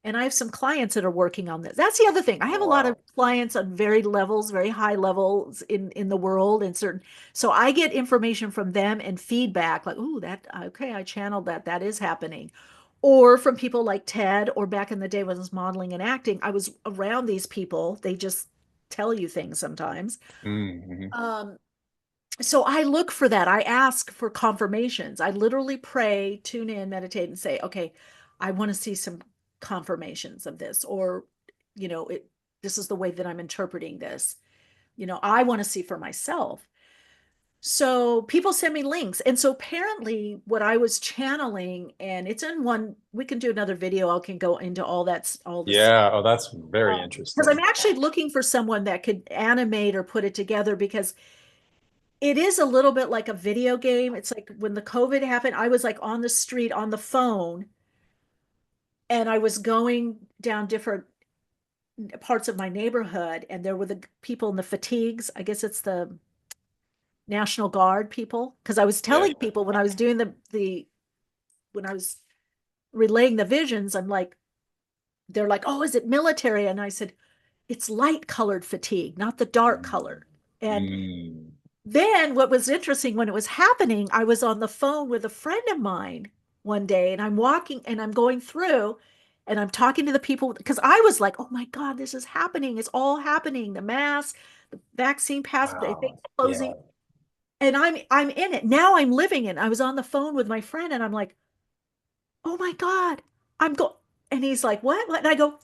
and I have some clients that are working on this. That's the other thing. I have Oh, a lot of wow. clients on varied levels, very high levels in the world and certain. So I get information from them and feedback like, "Ooh, that okay, I channeled that. That is happening." Or from people like Ted, or back in the day when I was modeling and acting, I was around these people. They just tell you things sometimes. Mm-hmm. Um, so I look for that. I ask for confirmations. I literally pray, tune in, meditate, and say, okay, I want to see some confirmations of this, or, this is the way that I'm interpreting this. I want to see for myself. So people send me links. And so apparently what I was channeling, and it's in one, we can do another video. I can go into all all this. Yeah. Oh, that's very Because I'm interesting. actually looking for someone that could animate or put it together, because it is a little bit like a video game. It's like when the COVID happened, I was like on the street on the phone, and I was going down different parts of my neighborhood, and there were the people in the fatigues. I guess it's the National Guard people. Because I was Yeah. telling people when I was doing the when I was relaying the visions, I'm like, they're like, oh, is it military? And I said, it's light colored fatigue, not the dark color. And Mm. then what was interesting, when it was happening, I was on the phone with a friend of mine one day, and I'm walking and I'm going through and I'm talking to the people, because I was like, oh my God, this is happening. It's all happening. The mask, the vaccine pass, they think Wow. closing. Yeah. And I'm in it. Now I'm living it. I was on the phone with my friend and I'm like, oh my God, I'm go and he's like, what? And I go,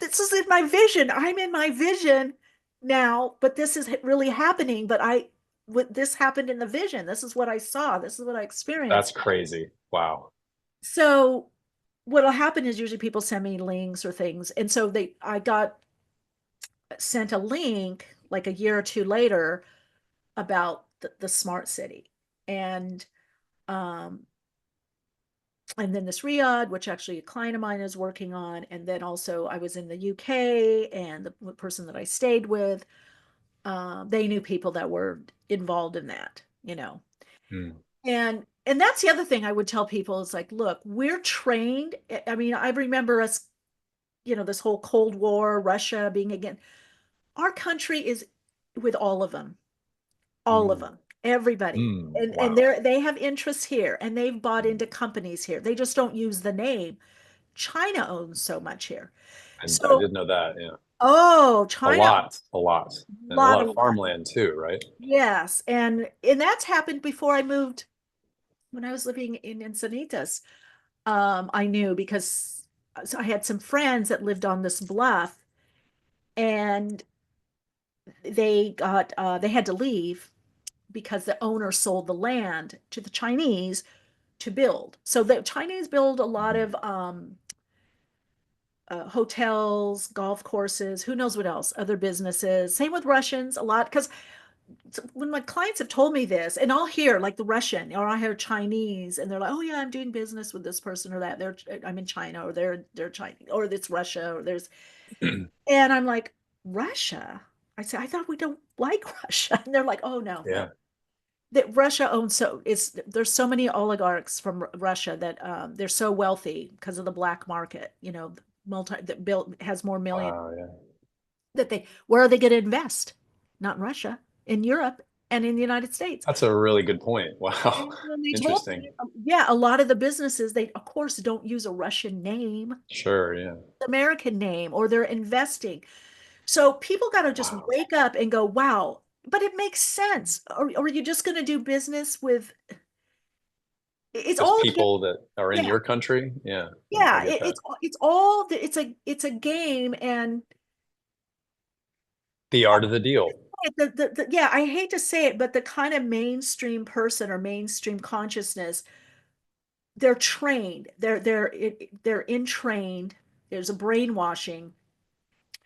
this is in my vision. I'm in my vision now, but this is really happening. But this happened in the vision. This is what I saw. This is what I That's experienced. crazy. Wow. So what'll happen is usually people send me links or things. And so I got sent a link like a year or two later about the smart city. And, um, and then this Riyadh, which actually a client of mine is working on. And then also I was in the UK, and the person that I stayed with, they knew people that were involved in that. Mm. And that's the other thing I would tell people is like, look, we're trained. I mean, I remember us, this whole Cold War, Russia being again, our country is with all of Mm. them, everybody. Mm. And Wow. they have interests here, and they've bought Mm. into companies here. They just don't use the name. China owns so much here. And I So, did know that. Yeah. oh, A China, lot, a lot, and a lot, lot a of lot. farmland too, right? Yes. And that's happened before I moved. When I was living in Encinitas, I knew, because so I had some friends that lived on this bluff, and they had to leave because the owner sold the land to the Chinese to build. So the Chinese build a lot Mhm. of hotels, golf courses, who knows what else, other businesses. Same with Russians, a lot, because when my clients have told me this, and I'll hear like the Russian, or I hear Chinese, and they're like, "Oh yeah, I'm doing business with this person or that. I'm in China, or they're Chinese, or it's Russia, or there's," and I'm like, "Russia?" I say, "I thought we don't like Russia," and they're like, "Oh no, no." Yeah. That Russia owns, there's so many oligarchs from Russia that they're so wealthy because of the black market, multi that built has more million, Wow. Yeah. that where are they going to invest? Not in Russia, in Europe, and in the United States. That's a really good point. Wow. And when they told Interesting. me, yeah, a lot of the businesses, they of course don't use a Russian name, Sure. Yeah. American name, or they're investing. So people got to just Wow. wake up and go, wow, but it makes sense. Or are you just going to do business with it's Just all people that are in yeah, your country. Yeah, I yeah, get that. it's all it's a game and The art of the deal. yeah, I hate to say it, but the kind of mainstream person or mainstream consciousness, they're trained. They're entrained. There's a brainwashing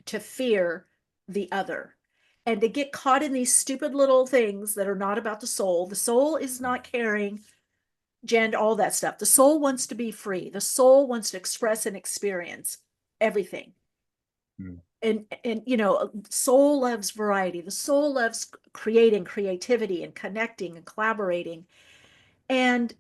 to fear the other and to get caught in these stupid little things that are not about the soul. The soul is not caring gender, all that stuff. The soul wants to be free. The soul wants to express and experience everything. Mm. And soul loves variety. The soul loves creating creativity and connecting and collaborating. And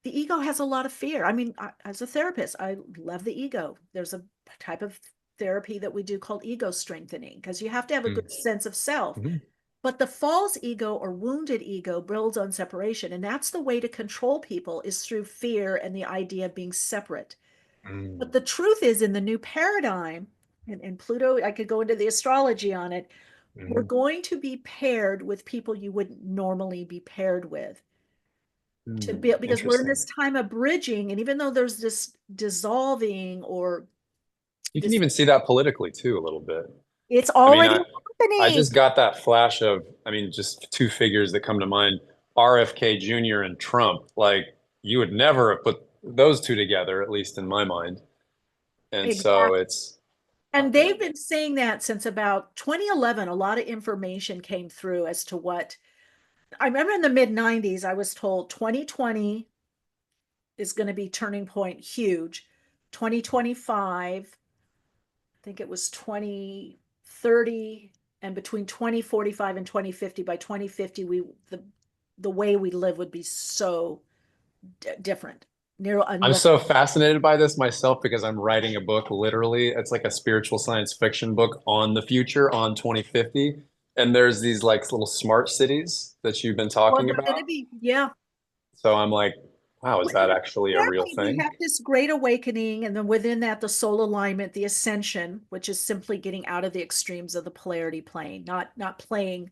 the ego has a lot of fear. I mean, as a therapist, I love the ego. There's a type of therapy that we do called ego strengthening because you have to have a Mm. good sense of self. Mhm. But the false ego or wounded ego builds on separation. And that's the way to control people is through fear and the idea of being separate. But Mm. the truth is, in the new paradigm, and Pluto, I could go into the astrology on it, we're Mhm. going to be paired with people you wouldn't normally be paired with to Mm. be because we're in Interesting. this time of bridging. And even though there's this dissolving or You can this, even see that politically too, a little bit. it's I mean, already I happening. just got that flash of, I mean, just two figures that come to mind, RFK Jr. and Trump. Like you would never have put those two together, at least in my mind. And so Exactly. it's, And they've been saying that since about 2011. A lot of information came through as to what I remember in the mid 90s. I was told 2020 is going to be turning point huge. 2025, I think it was 2030, and between 2045 and 2050, by 2050, the way we live would be so different. Near I'm unreal. so fascinated by this myself because I'm writing a book, literally. It's like a spiritual science fiction book on the future, on 2050. And there's these like little smart cities that you've been Well, talking they're going to about. be, yeah. So I'm like, wow, is Well, that actually a real exactly. We thing? have this great awakening, and then within that, the soul alignment, the ascension, which is simply getting out of the extremes of the polarity plane, not playing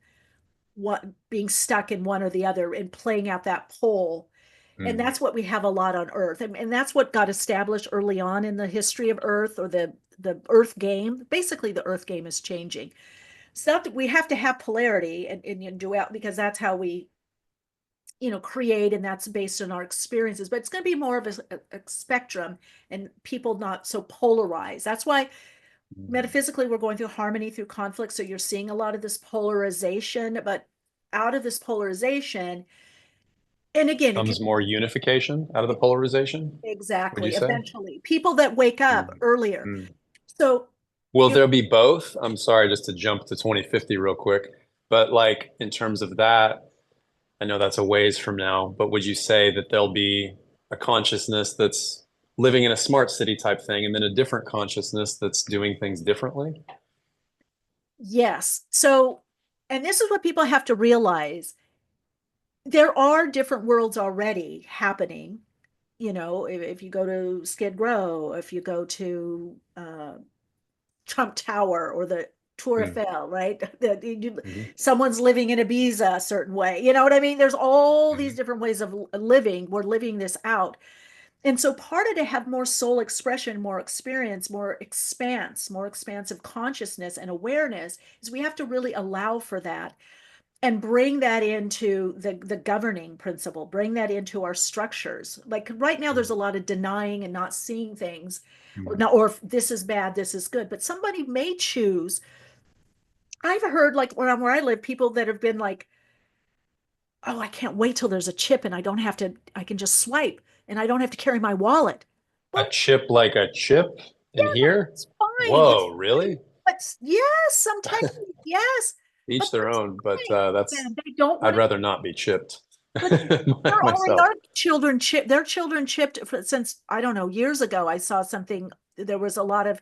what being stuck in one or the other and playing out that pole. And Mm. that's what we have a lot on Earth. And that's what got established early on in the history of Earth or the Earth game. Basically, the Earth game is changing. So that we have to have polarity and duality because that's how we create, and that's based on our experiences. But it's going to be more of a spectrum and people not so polarized. That's why Mm. metaphysically we're going through harmony through conflict. So you're seeing a lot of this polarization, but out of this polarization, and again, it can Comes more unification out of the polarization, would you exactly say? eventually people that wake up Mm. earlier. Mm. So Will you there be both? I'm sorry, just to jump to 2050 real quick, but like in terms of that, I know that's a ways from now, but would you say that there'll be a consciousness that's living in a smart city type thing and then a different consciousness that's doing things differently? yes. So, and this is what people have to realize. There are different worlds already happening. If you go to Skid Row, if you go to Trump Tower or the Tour Mm. Eiffel, right? Mhm. Someone's living in Ibiza a certain way. You know what I mean? There's all these Mhm. different ways of living. We're living this out. And so part of to have more soul expression, more experience, more expansive consciousness and awareness is we have to really allow for that and bring that into the governing principle, bring that into our structures. Like right now there's a lot of denying and not seeing things, or Mm. not, or if this is bad, this is good. But somebody may choose. I've heard like where I live, people that have been like, oh, I can't wait till there's a chip and I can just swipe and I don't have to carry my wallet. A Well, chip like a chip in here? it's fine. It's Whoa, fine. really? But yes, sometimes yes, but Each their that's own, but fine with that's, them. They don't want I'd to. rather not be chipped But there already myself. are children chipped. Their children chipped since I don't know years ago. I saw something. There was a lot of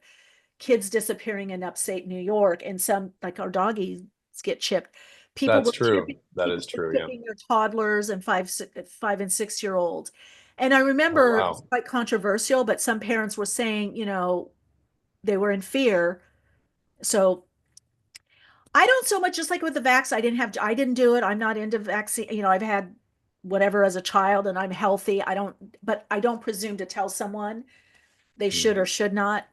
kids disappearing in upstate New York, and some like our doggies get chipped. People That's were true. chipping. That People is were true. Yeah. chipping their toddlers and 5 and 6 year olds. And I Oh, remember it's wow. quite controversial, but some parents were saying, they were in fear. So I don't so much, just like with the vax, I didn't do it. I'm not into vaccine. I've had whatever as a child and I'm healthy. But I don't presume to tell someone they should or should not.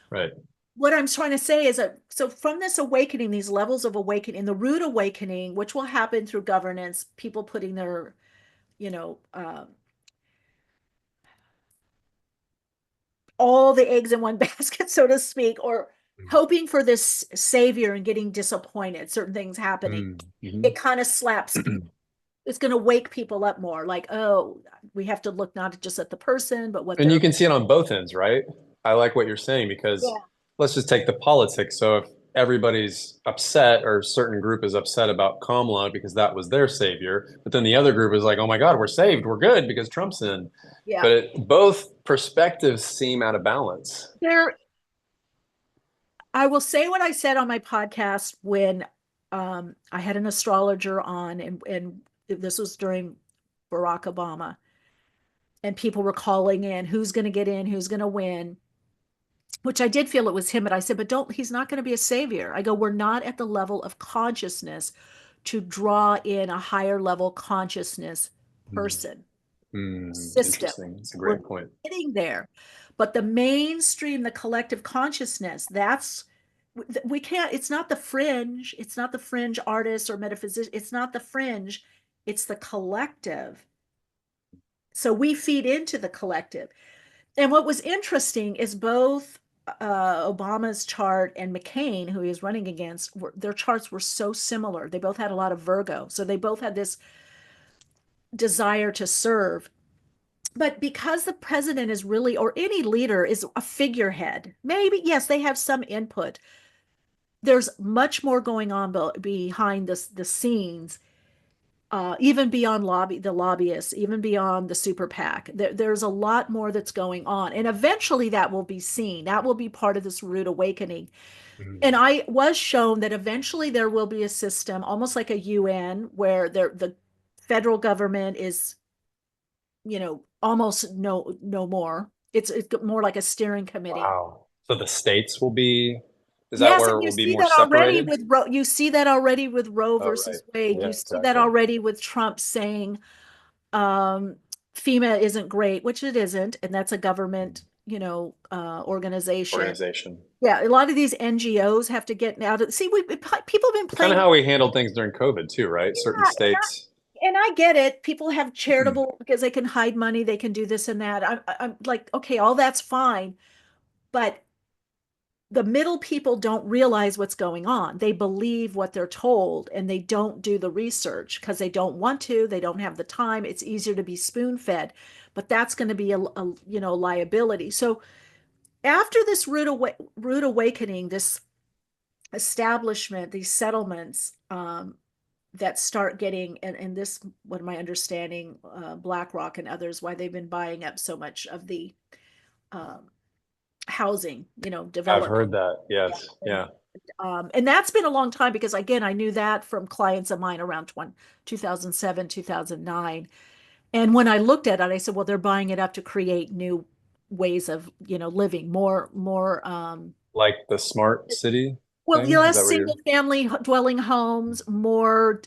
Right. What I'm trying to say is that, so from this awakening, these levels of awakening, the root awakening, which will happen through governance, people putting their, you know, all the eggs in one basket, so to speak, or hoping for this savior and getting disappointed, certain things happening. Mm-hmm. It kind of slaps people. It's going to wake people up more, like, oh, we have to look not just at the person, but what And you they're. can see it on both ends, right? I like what you're saying because Yeah. let's just take the politics. So if everybody's upset or a certain group is upset about Kamala because that was their savior, but then the other group is like, oh my God, we're saved, we're good because Trump's in. Yeah. But both perspectives seem out of balance. I will say what I said on my podcast when I had an astrologer on, and this was during Barack Obama, and people were calling in, who's going to get in, who's going to win, which I did feel it was him. But I said, but he's not going to be a savior. I go, we're not at the level of consciousness to draw in a higher level consciousness person, system. Interesting. That's a We're great point. getting there. But the mainstream, the collective consciousness, we can't, it's not the fringe. It's not the fringe artists or metaphysicians. It's not the fringe. It's the collective. So we feed into the collective. And what was interesting is both Obama's chart and McCain, who he was running against, their charts were so similar. They both had a lot of Virgo. So they both had this desire to serve. But because the president is really, or any leader is a figurehead, maybe, yes, they have some input. There's much more going on behind the scenes, even beyond the lobbyists, even beyond the super PAC. There's a lot more that's going on. And eventually that will be seen. That will be part of this rude awakening. And I was shown that eventually there will be a system, almost like a UN, where the federal government is, almost no more. It's more like a steering committee. Wow. So the states will be, is that Yes, where and it will be more separated? You see that already with Roe Oh, right. versus Wade. Yeah, You see that exactly. already with Trump saying um, FEMA isn't great, which it isn't, and that's a government, organization. Organization. Yeah, a lot of these NGOs have to get out of. See, people have been Kind of playing. how we handled things during COVID too, right? Certain Yeah, states. and I get it. People have charitable because they can hide money, they can do this and that. I'm like, okay, all that's fine, but the middle people don't realize what's going on. They believe what they're told and they don't do the research because they don't want to, they don't have the time. It's easier to be spoon-fed, but that's going to be a liability. So after this rude awakening, this establishment, these settlements that start getting, and this, what my understanding, BlackRock and others, why they've been buying up so much of the um, housing, I've development. heard that. Yes. Yeah. And that's been a long time because, again, I knew that from clients of mine around 2007, 2009. And when I looked at it, I said, well, they're buying it up to create new ways of, living, more, Like the smart city well, thing. Is less that what you're single family dwelling homes, more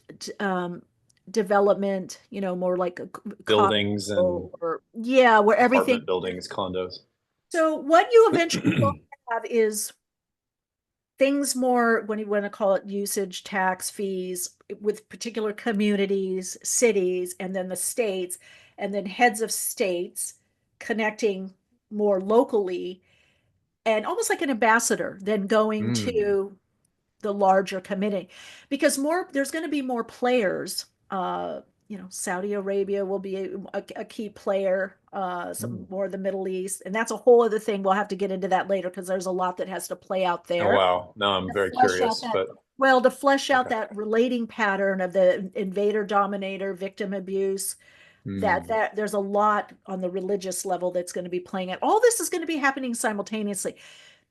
development, more like a condo, buildings and or yeah, where everything. apartment buildings, condos? So what you eventually will have is things more, when you want to call it usage tax fees, with particular communities, cities, and then the states, and then heads of states connecting more locally, and almost like an ambassador then going to the larger committee, because there's going to be more players. Saudi Arabia will be a key player, some more of the Middle East, and that's a whole other thing. We'll have to get into that later because there's a lot that has to play out Oh, there wow. No, I'm to very flesh out curious, that. but Well, to flesh out okay. that relating pattern of the invader dominator victim abuse, that there's a lot on the religious level that's going to be playing out. All this is going to be happening simultaneously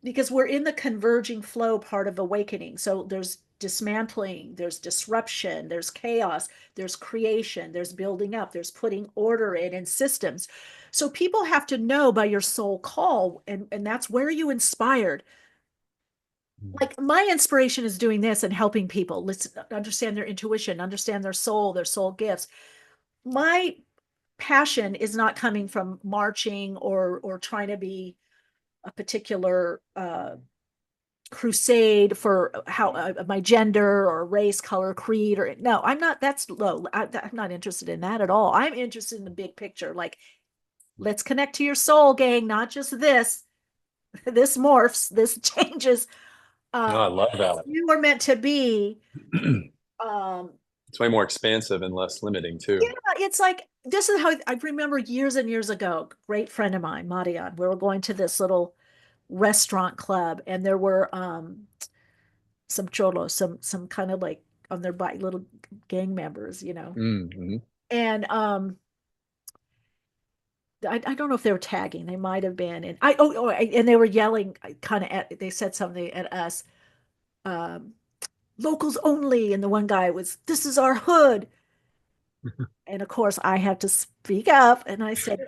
because we're in the converging flow part of awakening. So there's dismantling, there's disruption, there's chaos, there's creation, there's building up, there's putting order in and systems. So people have to know by your soul call, and that's where you inspired. like my inspiration is doing this and helping people listen, understand their intuition, understand their soul gifts. My passion is not coming from marching or trying to be a particular crusade for how my gender or race, color, creed, or no, I'm not. That's low. I'm not interested in that at all. I'm interested in the big picture. Like, let's connect to your soul, gang, not just this. This morphs, this changes. No, I love that. You were meant to be. Um, It's way more expansive and less limiting yeah, too. it's like this is how I remember years and years ago. Great friend of mine, Marian. We were going to this little restaurant club, and there were some cholos, some kind of like on their bike, little gang members, you know. Mm-hmm. And I don't know if they were tagging, they might have been, and and they were yelling kind of at, they said something at us, um, locals only, and the one guy was, this is our hood. And of course, I had to speak up, and I said,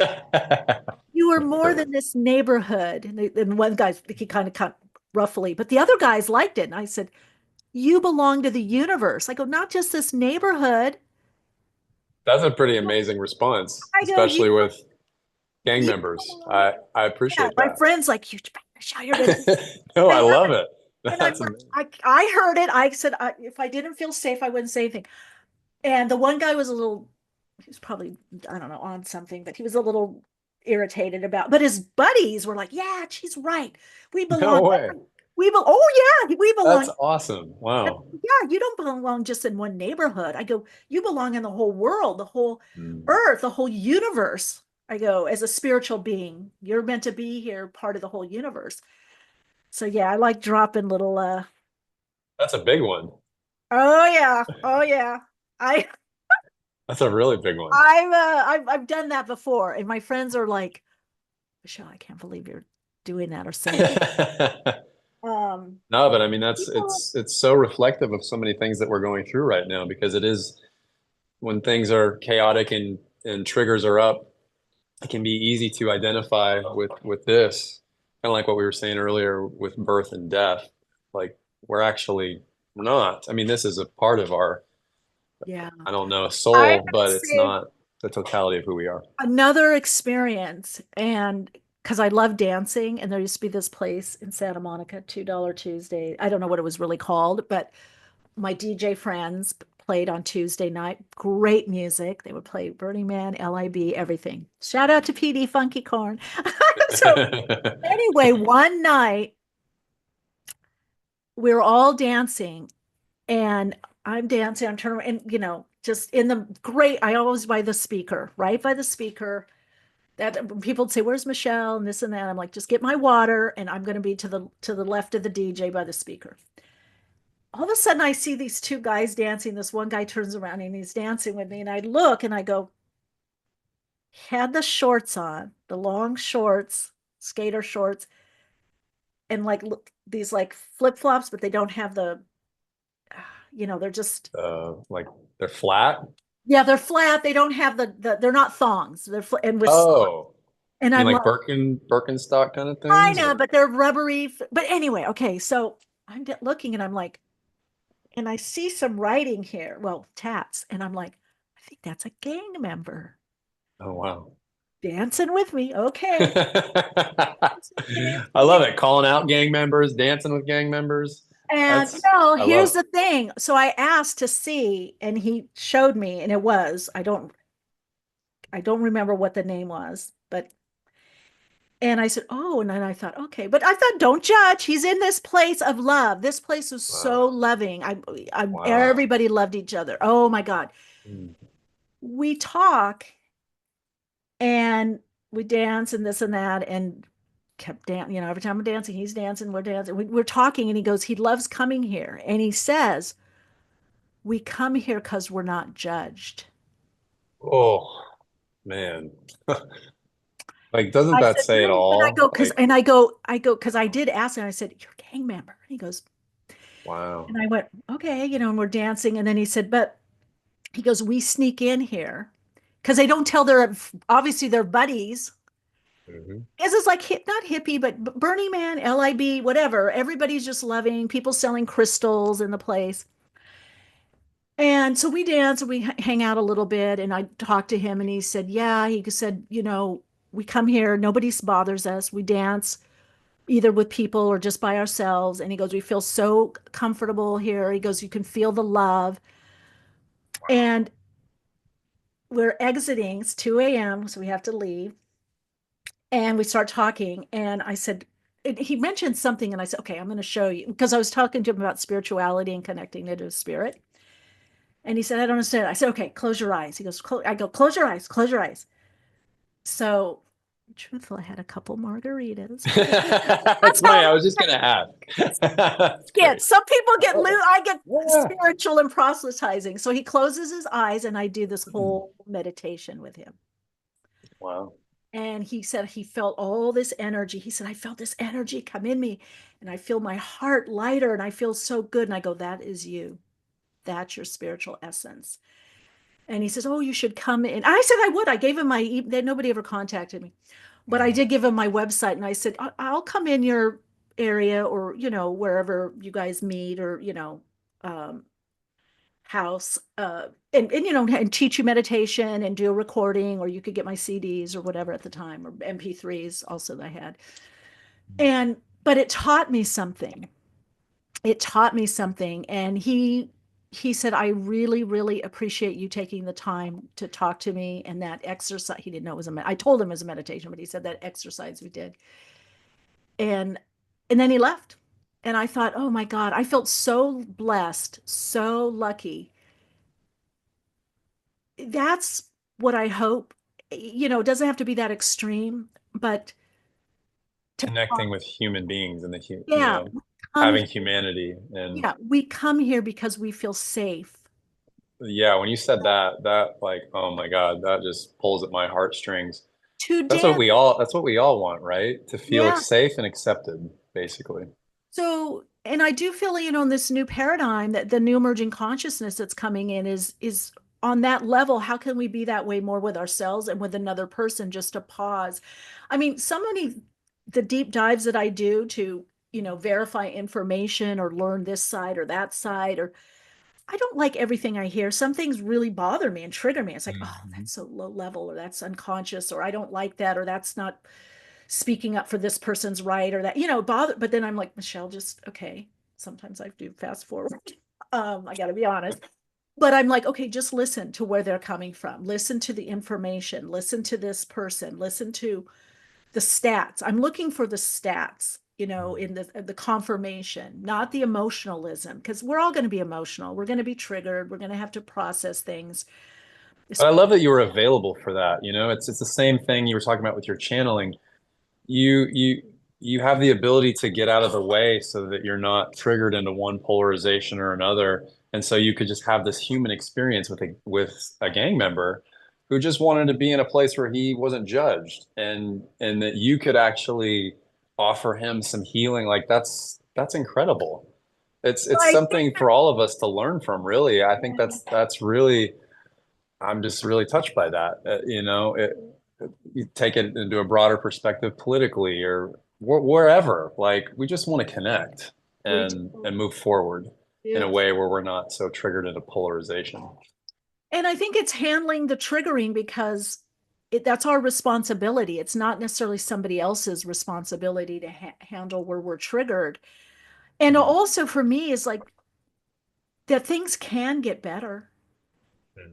"You are more than this neighborhood." And one guy, he kind of cut roughly, but the other guys liked it. And I said, "You belong to the universe." I go, "Not just this neighborhood." That's a pretty amazing response, I go, especially with gang you members. belong. I Yeah, appreciate my that. friend's like, "You shout your business." No, I I love love it. it. And I'm That's like, amazing. I heard it. I said, if I didn't feel safe, I wouldn't say anything. And the one guy was a little, he was probably, I don't know, on something, but he was a little irritated about, but his buddies were like, yeah, she's right. We No belong. way. Oh yeah, we That's belong. awesome. Wow. Yeah, you don't belong just in one neighborhood. I go, you belong in the whole world, the whole Mm. earth, the whole universe. I go, as a spiritual being, you're meant to be here, part of the whole universe. So yeah, I like dropping little That's a big one. oh yeah, oh yeah. I That's a really big one. I've done that before, and my friends are like, Michelle, I can't believe you're doing that or saying that. Um, No, but I mean that's people, it's so reflective of so many things that we're going through right now because it is when things are chaotic and triggers are up, it can be easy to identify with this, kind of like what we were saying earlier with birth and death. Like we're not. I mean, this is a part of our, yeah. I don't know, I have soul, to but it's say not the totality of who we are. another experience, and because I love dancing, and there used to be this place in Santa Monica, $2 Tuesday. I don't know what it was really called, but my DJ friends played on Tuesday night. Great music. They would play Burning Man, LIB, everything. Shout out to PD Funky Corn. So anyway, one night we were all dancing, and I'm dancing, I'm turning, and just in the great, I always by the speaker, right by the speaker. That people would say, "Where's Michelle?" and this and that. I'm like, just get my water, and I'm going to be to the left of the DJ by the speaker. All of a sudden, I see these two guys dancing. This one guy turns around and he's dancing with me, and I look and I go, had the shorts on, the long shorts, skater shorts, and like look, these like flip flops, but they don't have they're just Like they're flat. yeah, they're flat. They don't have they're not thongs. They're and with Oh, and you mean I'm like like, Birkenstock kind of I things know, or but they're rubbery. But anyway, okay, so I'm looking and I'm like, and I see some writing here, well, tats, and I'm like, I think that's a gang member oh wow. dancing with me. Okay. I Dancing love with it. Calling out gang members, dancing with gang members. And That's, I love here's it. the thing. So I asked to see, and he showed me, and it was, I don't remember what the name was, but and I said, oh, and then I thought, okay, but I thought, don't judge. He's in this place of love. This place was so Wow. loving. Wow. Everybody loved each other. Oh my God. Mm. We talk and we dance and this and that, and kept dancing. Every time I'm dancing, he's dancing, we're dancing. We're talking, and he goes, he loves coming here. And he says, we come here because we're not judged. Oh, man. Like, doesn't I that said, say it really? And I all? go, because, Like, and I go, because I did ask him, I said, you're a gang member. And he goes, and wow. I went, okay, and we're dancing. And then he said, but he goes, we sneak in here because they don't tell their, obviously their buddies. Mhm. It's like not hippie, but Burning Man, LIB, whatever. Everybody's just loving, people selling crystals in the place. And so we dance and we hang out a little bit. And I talked to him and he said, yeah, he said, we come here, nobody bothers us. We dance either with people or just by ourselves. And he goes, we feel so comfortable here. He goes, you can feel the love. And we're exiting. It's 2 a.m. So we have to leave. And we start talking. And I said, he mentioned something. And I said, okay, I'm going to show you. Because I was talking to him about spirituality and connecting to his spirit. And he said, I don't understand. I said, okay, close your eyes. He goes, I go, close your eyes, close your eyes. So, truthful, I had a couple margaritas. It's That's funny. how I was just going to ask. That's get. great. Some people get loose. I get Yeah. spiritual and proselytizing. So he closes his eyes and I do this whole meditation with him. Wow. And he said he felt all this energy. He said, I felt this energy come in me and I feel my heart lighter and I feel so good. And I go, that is you. That's your spiritual essence. And he says, oh, you should come in. I said I would. I gave him nobody ever contacted me, but I did give him my website and I said, I'll come in your area or, wherever you guys meet or, um, house, and teach you meditation and do a recording, or you could get my CDs or whatever at the time, or MP3s also that I had. But it taught me something. It taught me something. And he said, I really, really appreciate you taking the time to talk to me. And that exercise, he didn't know it was I told him it was a meditation, but he said that exercise we did. And and then he left. And I thought, oh my God, I felt so blessed, so lucky. That's what I hope. It doesn't have to be that extreme, but to Connecting with human beings and yeah, come having humanity. And yeah, we come here because we feel safe. yeah, when you said that, like, oh my God, that just pulls at my heartstrings. To dance. That's what we all want, right? To feel Yeah. safe and accepted, basically. So, and I do feel, in this new paradigm that the new emerging consciousness that's coming in is on that level. How can we be that way more with ourselves and with another person, just to pause? I mean, so many the deep dives that I do to, verify information or learn this side or that side, or I don't like everything I hear. Some things really bother me and trigger me. It's like, oh, Mhm. that's so low level, or that's unconscious, or I don't like that, or that's not speaking up for this person's right, or that, bother. But then I'm like, Michelle, just okay. Sometimes I do fast forward. I got to be honest. But I'm like, okay, just listen to where they're coming from. Listen to the information. Listen to this person. Listen to the stats. I'm looking for the stats, in the confirmation, not the emotionalism, because we're all going to be emotional. We're going to be triggered. We're going to have to process things. But I love that you were available for that. It's the same thing you were talking about with your channeling. You have the ability to get out of the way so that you're not triggered into one polarization or another. And so you could just have this human experience with a gang member who just wanted to be in a place where he wasn't judged, and that you could actually offer him some healing. Like that's incredible. It's I something for all of us to learn from, really. I think that's really, I'm just really touched by that. You take it into a broader perspective politically or wherever. Like we just want to connect we and move forward in a do. way where we're not so triggered into polarization. And I think it's handling the triggering because that's our responsibility. It's not necessarily somebody else's responsibility to handle where we're triggered. And Mhm. also for me is like that things can get better,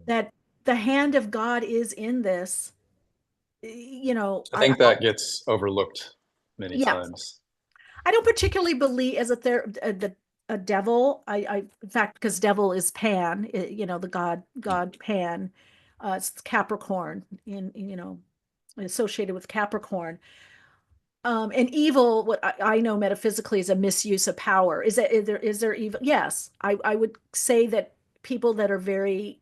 that the hand of God is in this. I think that gets overlooked many Yeah, times. I don't particularly believe as a devil. In fact, because devil is Pan, the god Pan. It's Capricorn associated with Capricorn. And evil, what I know metaphysically is a misuse of power. Is there evil? Yes, I would say that people that are very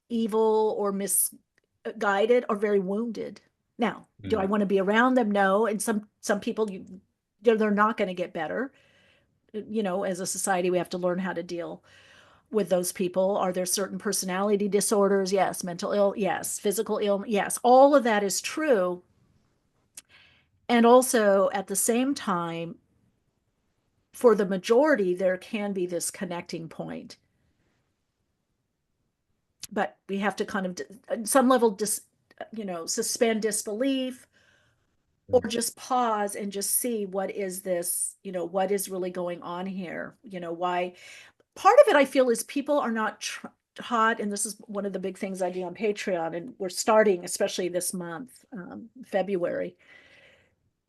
evil or misguided are very wounded. Now, do I Mm. want to be around them? No. And some people they're not going to get better. As a society, we have to learn how to deal with those people. Are there certain personality disorders? Yes. Mental ill, yes. Physical ill, yes. All of that is true. And also at the same time, for the majority, there can be this connecting point. But we have to kind of, at some level, suspend disbelief or just pause and just see what is this, what is really going on here? Why? Part of it I feel is people are not taught, and this is one of the big things I do on Patreon, and we're starting, especially this month, February.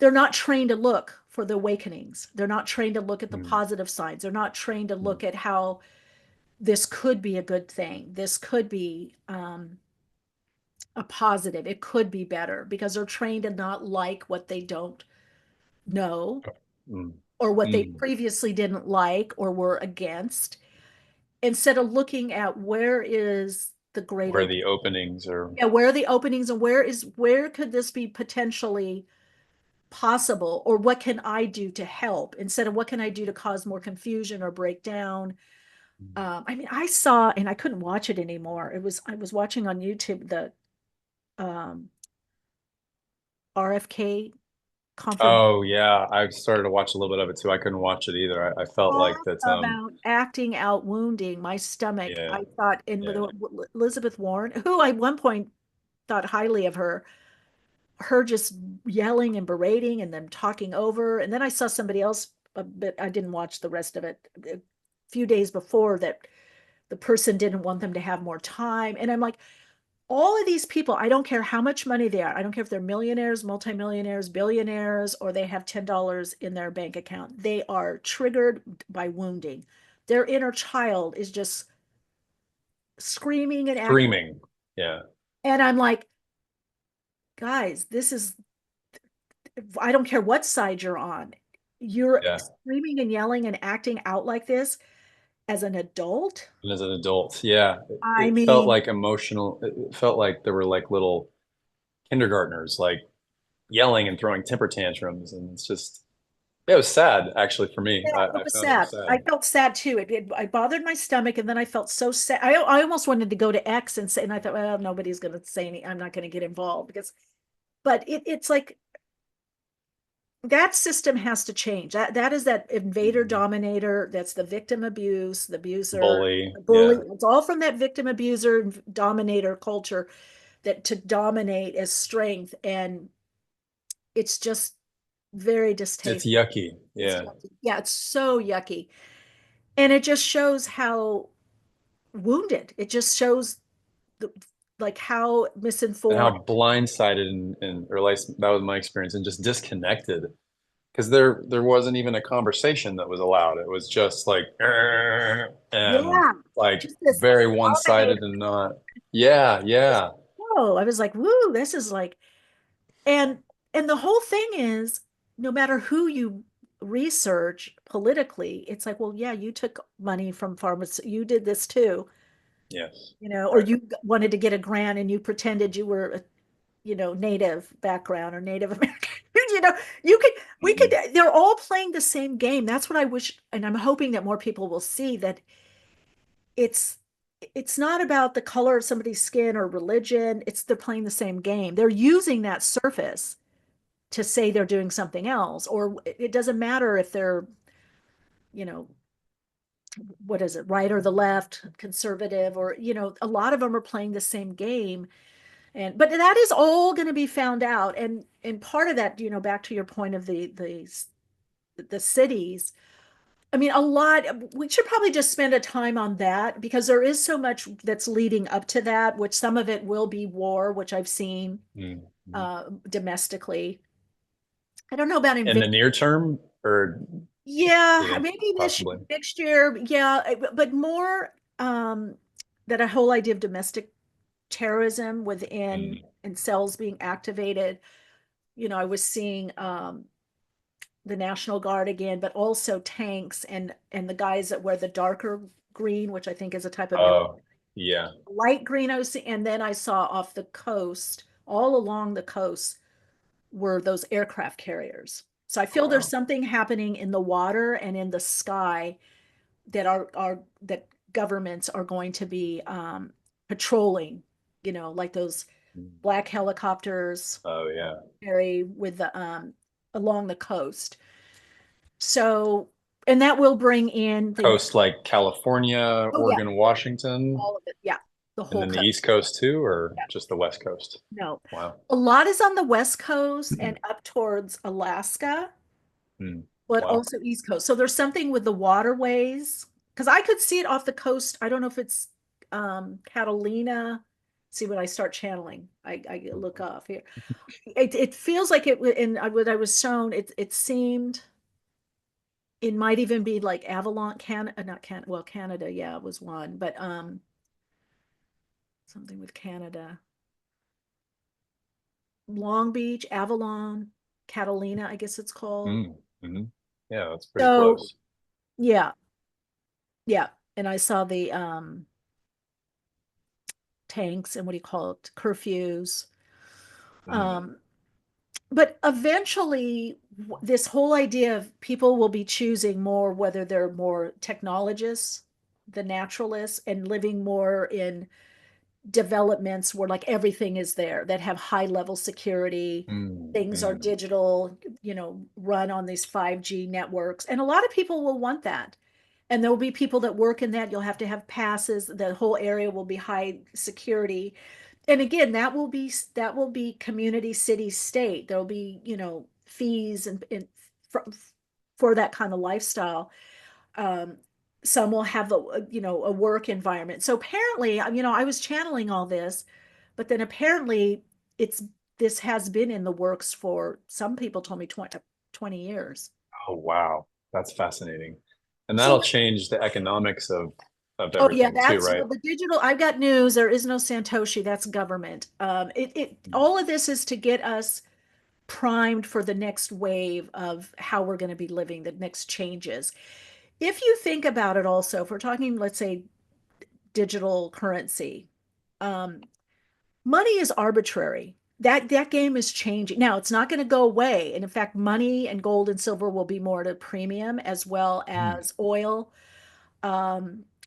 They're not trained to look for the awakenings. They're not trained to look at the Mm. positive sides. They're not trained to Mm. look at how this could be a good thing. This could be a positive. It could be better because they're trained to not like what they don't know Mm. or what they Mm. previously didn't like or were against, instead of looking at where is the great Where open, the openings are. yeah, where are the openings and where could this be potentially possible, or what can I do to help, instead of what can I do to cause more confusion or break down. I mean, I saw, and I couldn't watch it anymore. I was watching on YouTube the um, RFK confirmation Oh yeah, I've started to watch a little bit of it too. I couldn't watch it either. I felt like that. about acting out wounding my stomach. Yeah, I thought, and with yeah. Elizabeth Warren, who I at one point thought highly of her just yelling and berating and them talking over. And then I saw somebody else, but I didn't watch the rest of it, a few days before, that the person didn't want them to have more time. And I'm like, all of these people, I don't care how much money they are. I don't care if they're millionaires, multimillionaires, billionaires, or they have $10 in their bank account. They are triggered by wounding. Their inner child is just screaming and acting. Screaming. Yeah, And I'm like, guys, this is, I don't care what side you're on. You're yeah. screaming and yelling and acting out like this as an adult. And as an adult, yeah, I it felt mean, like emotional. It felt like there were like little kindergartners, like yelling and throwing temper tantrums, and it's just, yeah, it was sad actually for me. yeah, it I was found it sad. was I sad. felt sad too. I bothered my stomach, and then I felt so sad. I almost wanted to go to X and say, and I thought, well, nobody's going to say any. I'm not going to get involved because, but it's like that system has to change. That is that invader Mhm. dominator. That's the victim abuse, the abuser, Bully, the bully. yeah. It's all from that victim abuser dominator culture, that to dominate as strength, and it's just very It's distasteful. yucky. It's Yeah. yucky. Yeah, it's so yucky. And it just shows how wounded. It just shows the, like how And misinformed. how blindsided and or at least that was my experience, and just disconnected because there wasn't even a conversation that was allowed. It was just like and Yeah. like Just this very dominator. one-sided and not. Yeah, Just, yeah. whoa. I was like, woo, this is like, and and the whole thing is, no matter who you research politically, it's like, well, yeah, you took money from farmers, you did this too, Yes. or Right. you wanted to get a grant and you pretended you were a, native background or Native American. you know, you could, we could, Mhm. they're all playing the same game. That's what I wish, and I'm hoping that more people will see that it's it's not about the color of somebody's skin or religion. It's they're playing the same game. They're using that surface to say they're doing something else, or it doesn't matter if they're, you know, what is it, right or the left, conservative, or, a lot of them are playing the same game. And but that is all going to be found out. And part of that, back to your point of the cities, I mean, a lot, we should probably just spend a time on that because there is so much that's leading up to that, which some of it will be war, which I've seen Mhm. domestically. I don't know about In invasion. the near term, or Yeah, yeah, maybe this possibly. next year. Yeah, but more that a whole idea of domestic terrorism within Mm. and cells being activated. I was seeing the National Guard again, but also tanks and the guys that wear the darker green, which I think is a type of military. Oh, yeah. Light green I was seeing, and then I saw off the coast, all along the coast, were those aircraft carriers. So I feel there's Wow. something happening in the water and in the sky that are that governments are going to be patrolling, like those Mm. black helicopters, Oh, yeah. very with the along the coast. So, and that will bring in things. Coast like California, Oh yeah, Oregon, Washington, all of it. Yeah, the and whole then the coast. East Coast too, or Yeah, just the West Coast? no. Wow. A lot is on the West Coast and up towards Alaska, Mm. but Wow. also East Coast. So there's something with the waterways because I could see it off the coast. I don't know if it's Catalina. See when I start channeling, I look off here. It feels like it. And what I was shown, it seemed it might even be like Avalon, Canada, not Can. Well, Canada, yeah, was one, but something with Canada, Long Beach, Avalon, Catalina, I guess it's called. Mm. Hmm. Yeah, that's pretty So close. yeah, yeah. And I saw the tanks and what do you call it? Curfews. Mm. Um, but eventually, this whole idea of people will be choosing more whether they're more technologists, the naturalists, and living more in developments where like everything is there that have high level security. Mm. Things are Mm. digital, run on these 5G networks. And a lot of people will want that. And there'll be people that work in that. You'll have to have passes. The whole area will be high security. And again, that will be community, city, state. There'll be, fees and for that kind of lifestyle. Um, some will have a work environment. So apparently, I was channeling all this, but then apparently it's this has been in the works for some people told me 20 years. Oh, wow. That's fascinating. And So, that'll change the economics of oh yeah, everything too, that's right? well, the digital. I've got news. There is no Satoshi. That's government. All of this is to get us primed for the next wave of how we're going to be living, the next changes. If you think about it also, if we're talking, let's say, digital currency, um, money is arbitrary. That game is changing. Now, it's not going to go away. And in fact, money and gold and silver will be more at a premium as well Mm. as oil,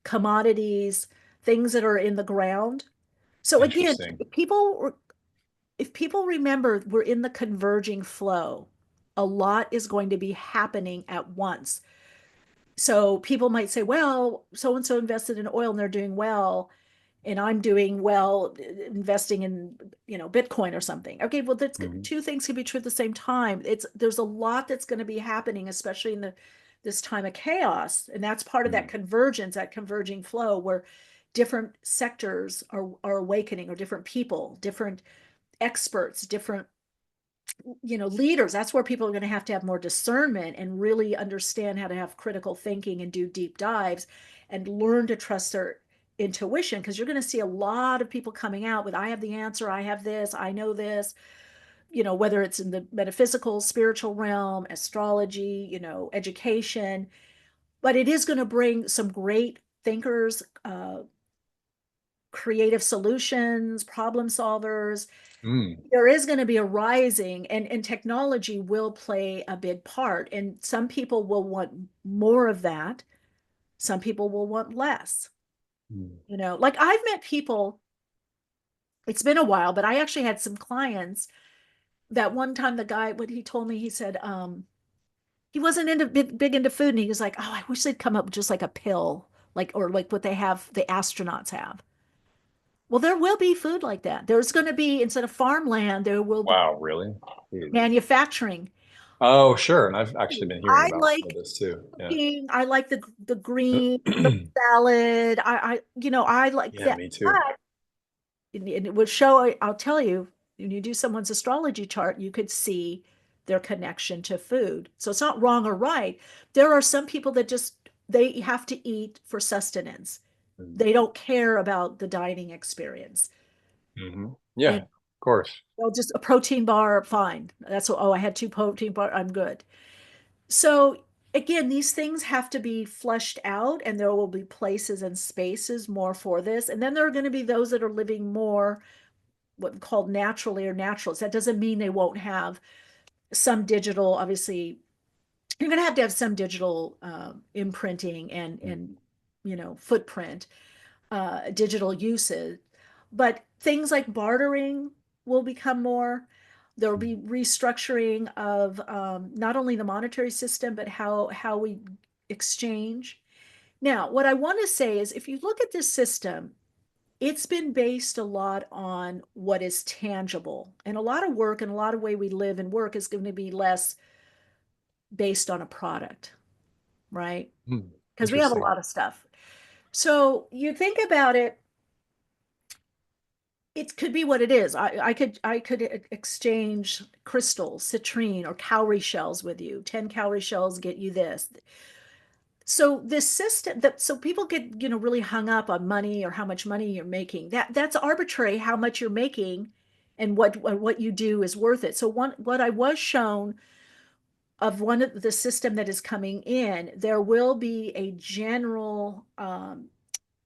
commodities, things that are in the ground. So again, Interesting. if people remember we're in the converging flow, a lot is going to be happening at once. So people might say, well, so and so invested in oil and they're doing well, and I'm doing well investing in, Bitcoin or something. Okay, well, that's Mhm. two things can be true at the same time. There's a lot that's going to be happening, especially in this time of chaos, and that's part of that Mm. convergence, that converging flow where different sectors are awakening, or different people, different experts, different leaders. That's where people are going to have more discernment and really understand how to have critical thinking and do deep dives and learn to trust their intuition, because you're going to see a lot of people coming out with, I have the answer, I have this, I know this, whether it's in the metaphysical, spiritual realm, astrology, education. But it is going to bring some great thinkers, creative solutions, problem solvers. Mm. There is going to be a rising, and technology will play a big part. And some people will want more of that. Some people will want less. Mm. Like I've met people, it's been a while, but I actually had some clients that one time the guy, what he told me, he said, he wasn't into big into food. And he was like, oh, I wish they'd come up with just like a pill, like, or like what they have, the astronauts have. Well, there will be food like that. There's going to be, instead of farmland, there will be Wow, really? Jeez. manufacturing. Oh, sure. And I've actually been hearing I about some of like this too. Yeah. cooking. I like the green, the salad. I like Yeah, that. me too. But and it would show, I'll tell you, when you do someone's astrology chart, you could see their connection to food. So it's not wrong or right. There are some people that just they have to eat for sustenance. Mm. They don't care about the dining experience. Hmm. Yeah, And of course. they'll just a protein bar, fine. That's what, oh, I had two protein bar, I'm good. So again, these things have to be fleshed out, and there will be places and spaces more for this. And then there are going to be those that are living more what called naturally or naturals. That doesn't mean they won't have some digital, obviously, you're going to have some digital imprinting and Mm. footprint, digital usage. But things like bartering will become more. There will be restructuring of not only the monetary system, but how we exchange. Now, what I want to say is if you look at this system, it's been based a lot on what is tangible. And a lot of work and a lot of way we live and work is going to be less based on a product, right? Because we have a Interesting. lot of stuff. So you think about it, it could be what it is. I could exchange crystals, citrine, or cowrie shells with you. 10 cowrie shells get you this. So this system that so people get, really hung up on money or how much money you're making. That's arbitrary how much you're making and what you do is worth it. So what I was shown of one of the system that is coming in, there will be a general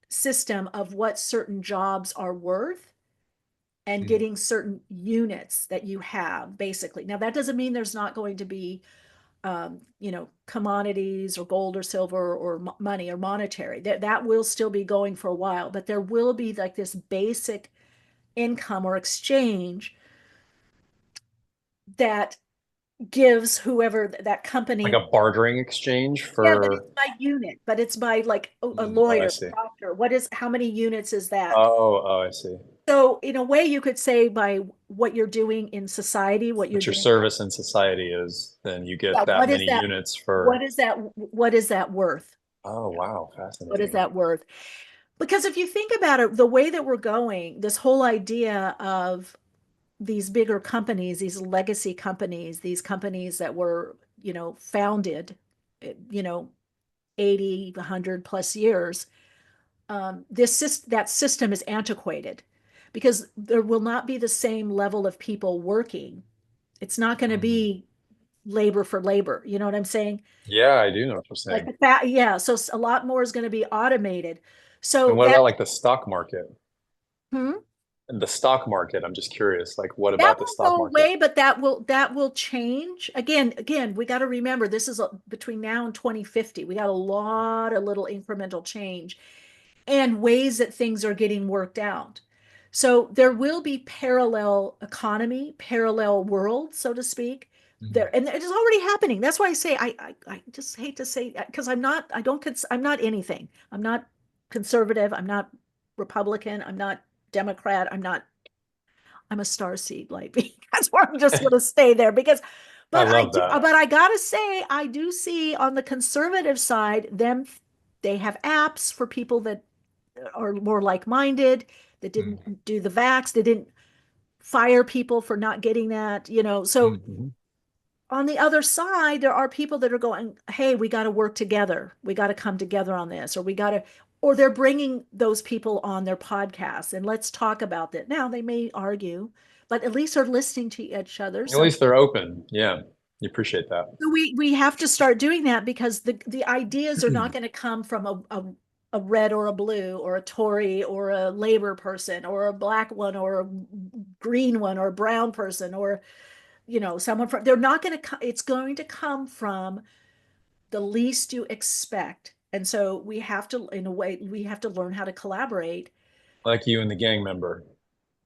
system of what certain jobs are worth and getting certain units that you have basically. Now that doesn't mean there's not going to be commodities or gold or silver or money or monetary. That will still be going for a while, but there will be like this basic income or exchange that gives whoever that Like company. a bartering exchange Yeah, but it's for. by unit, but it's by like a Oh, I lawyer, see. doctor. How many units is that? Oh, I see. So in a way, you could say by what you're doing in society, what you're What your doing. service in society is, then you Yeah, get that many units for. what is that worth? Oh, wow. What is Fascinating. that worth? Because if you think about it, the way that we're going, this whole idea of these bigger companies, these legacy companies, these companies that were, founded, you know, 80, 100 plus years, that system is antiquated because there will not be the same level of people working. It's not going to Mm. be labor for labor. You know what I'm saying? Yeah, I do know what you're Like saying. the fact, yeah. So a lot more is going to be automated. And So what about like the stock market? hmm? And the stock market, I'm just curious, like what That about the won't stock go market? away, but that will change. Again, we got to remember this is between now and 2050. We got a lot of little incremental change and ways that things are getting worked out. So there will be parallel economy, parallel world, so to speak. Mhm. There, and it is already happening. That's why I say I just hate to say because I'm not anything. I'm not conservative. I'm not Republican. I'm not Democrat. I'm a star seed, like that's where I'm just going to stay there because, I but love that. I gotta say, I do see on the conservative side, they have apps for people that are more like-minded, that Mm. didn't do the vax, they didn't fire people for not getting that. So Mhm. on the other side, there are people that are going, hey, we got to work together. We got to come together on this, or they're bringing those people on their podcasts and let's talk about that. Now, they may argue, but at least they're listening to each other. At So least they're open. Yeah, you appreciate that. we have to start doing that because the ideas are not going to come from a red or a blue or a Tory or a Labor person or a black one or a green one or a brown person or someone from they're not going to it's going to come from the least you expect. And so we have to, in a way, we have to learn how to collaborate. Like you and the gang member.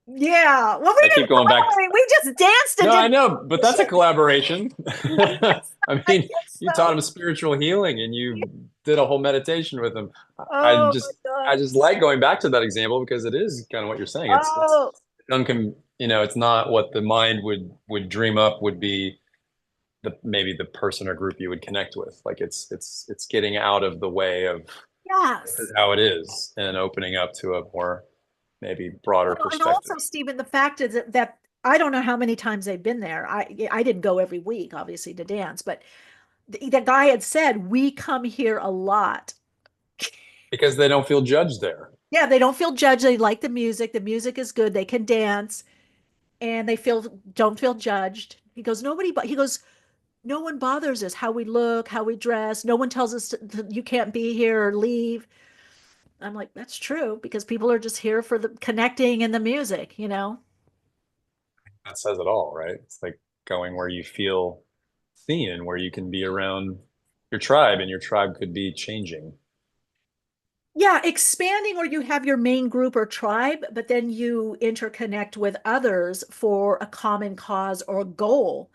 Yeah. Well, I we keep didn't going back. collaborate. We just danced and No, I did know, but that's a collaboration. yes, I I mean, guess you taught so. him spiritual healing and you did a whole meditation with him. I Oh my just I God. just like going back to that example because it is kind of what you're saying. It's Oh, it's not what the mind would dream up would be maybe the person or group you would connect with. Like it's getting out of the way of this is yes. how it is and opening up to a more maybe broader And perspective. also, Stephen, the fact is that I don't know how many times they've been there. I didn't go every week, obviously, to dance, but the guy had said, we come here a lot. Because they don't feel judged there. Yeah, they don't feel judged. They like the music. The music is good. They can dance and they don't feel judged. He goes, no one bothers us how we look, how we dress. No one tells us you can't be here or leave. I'm like, that's true because people are just here for the connecting and the music. That says it all, right? It's like going where you feel seen and where you can be around your tribe and your tribe could be changing. Yeah, expanding, or you have your main group or tribe, but then you interconnect with others for a common cause or goal.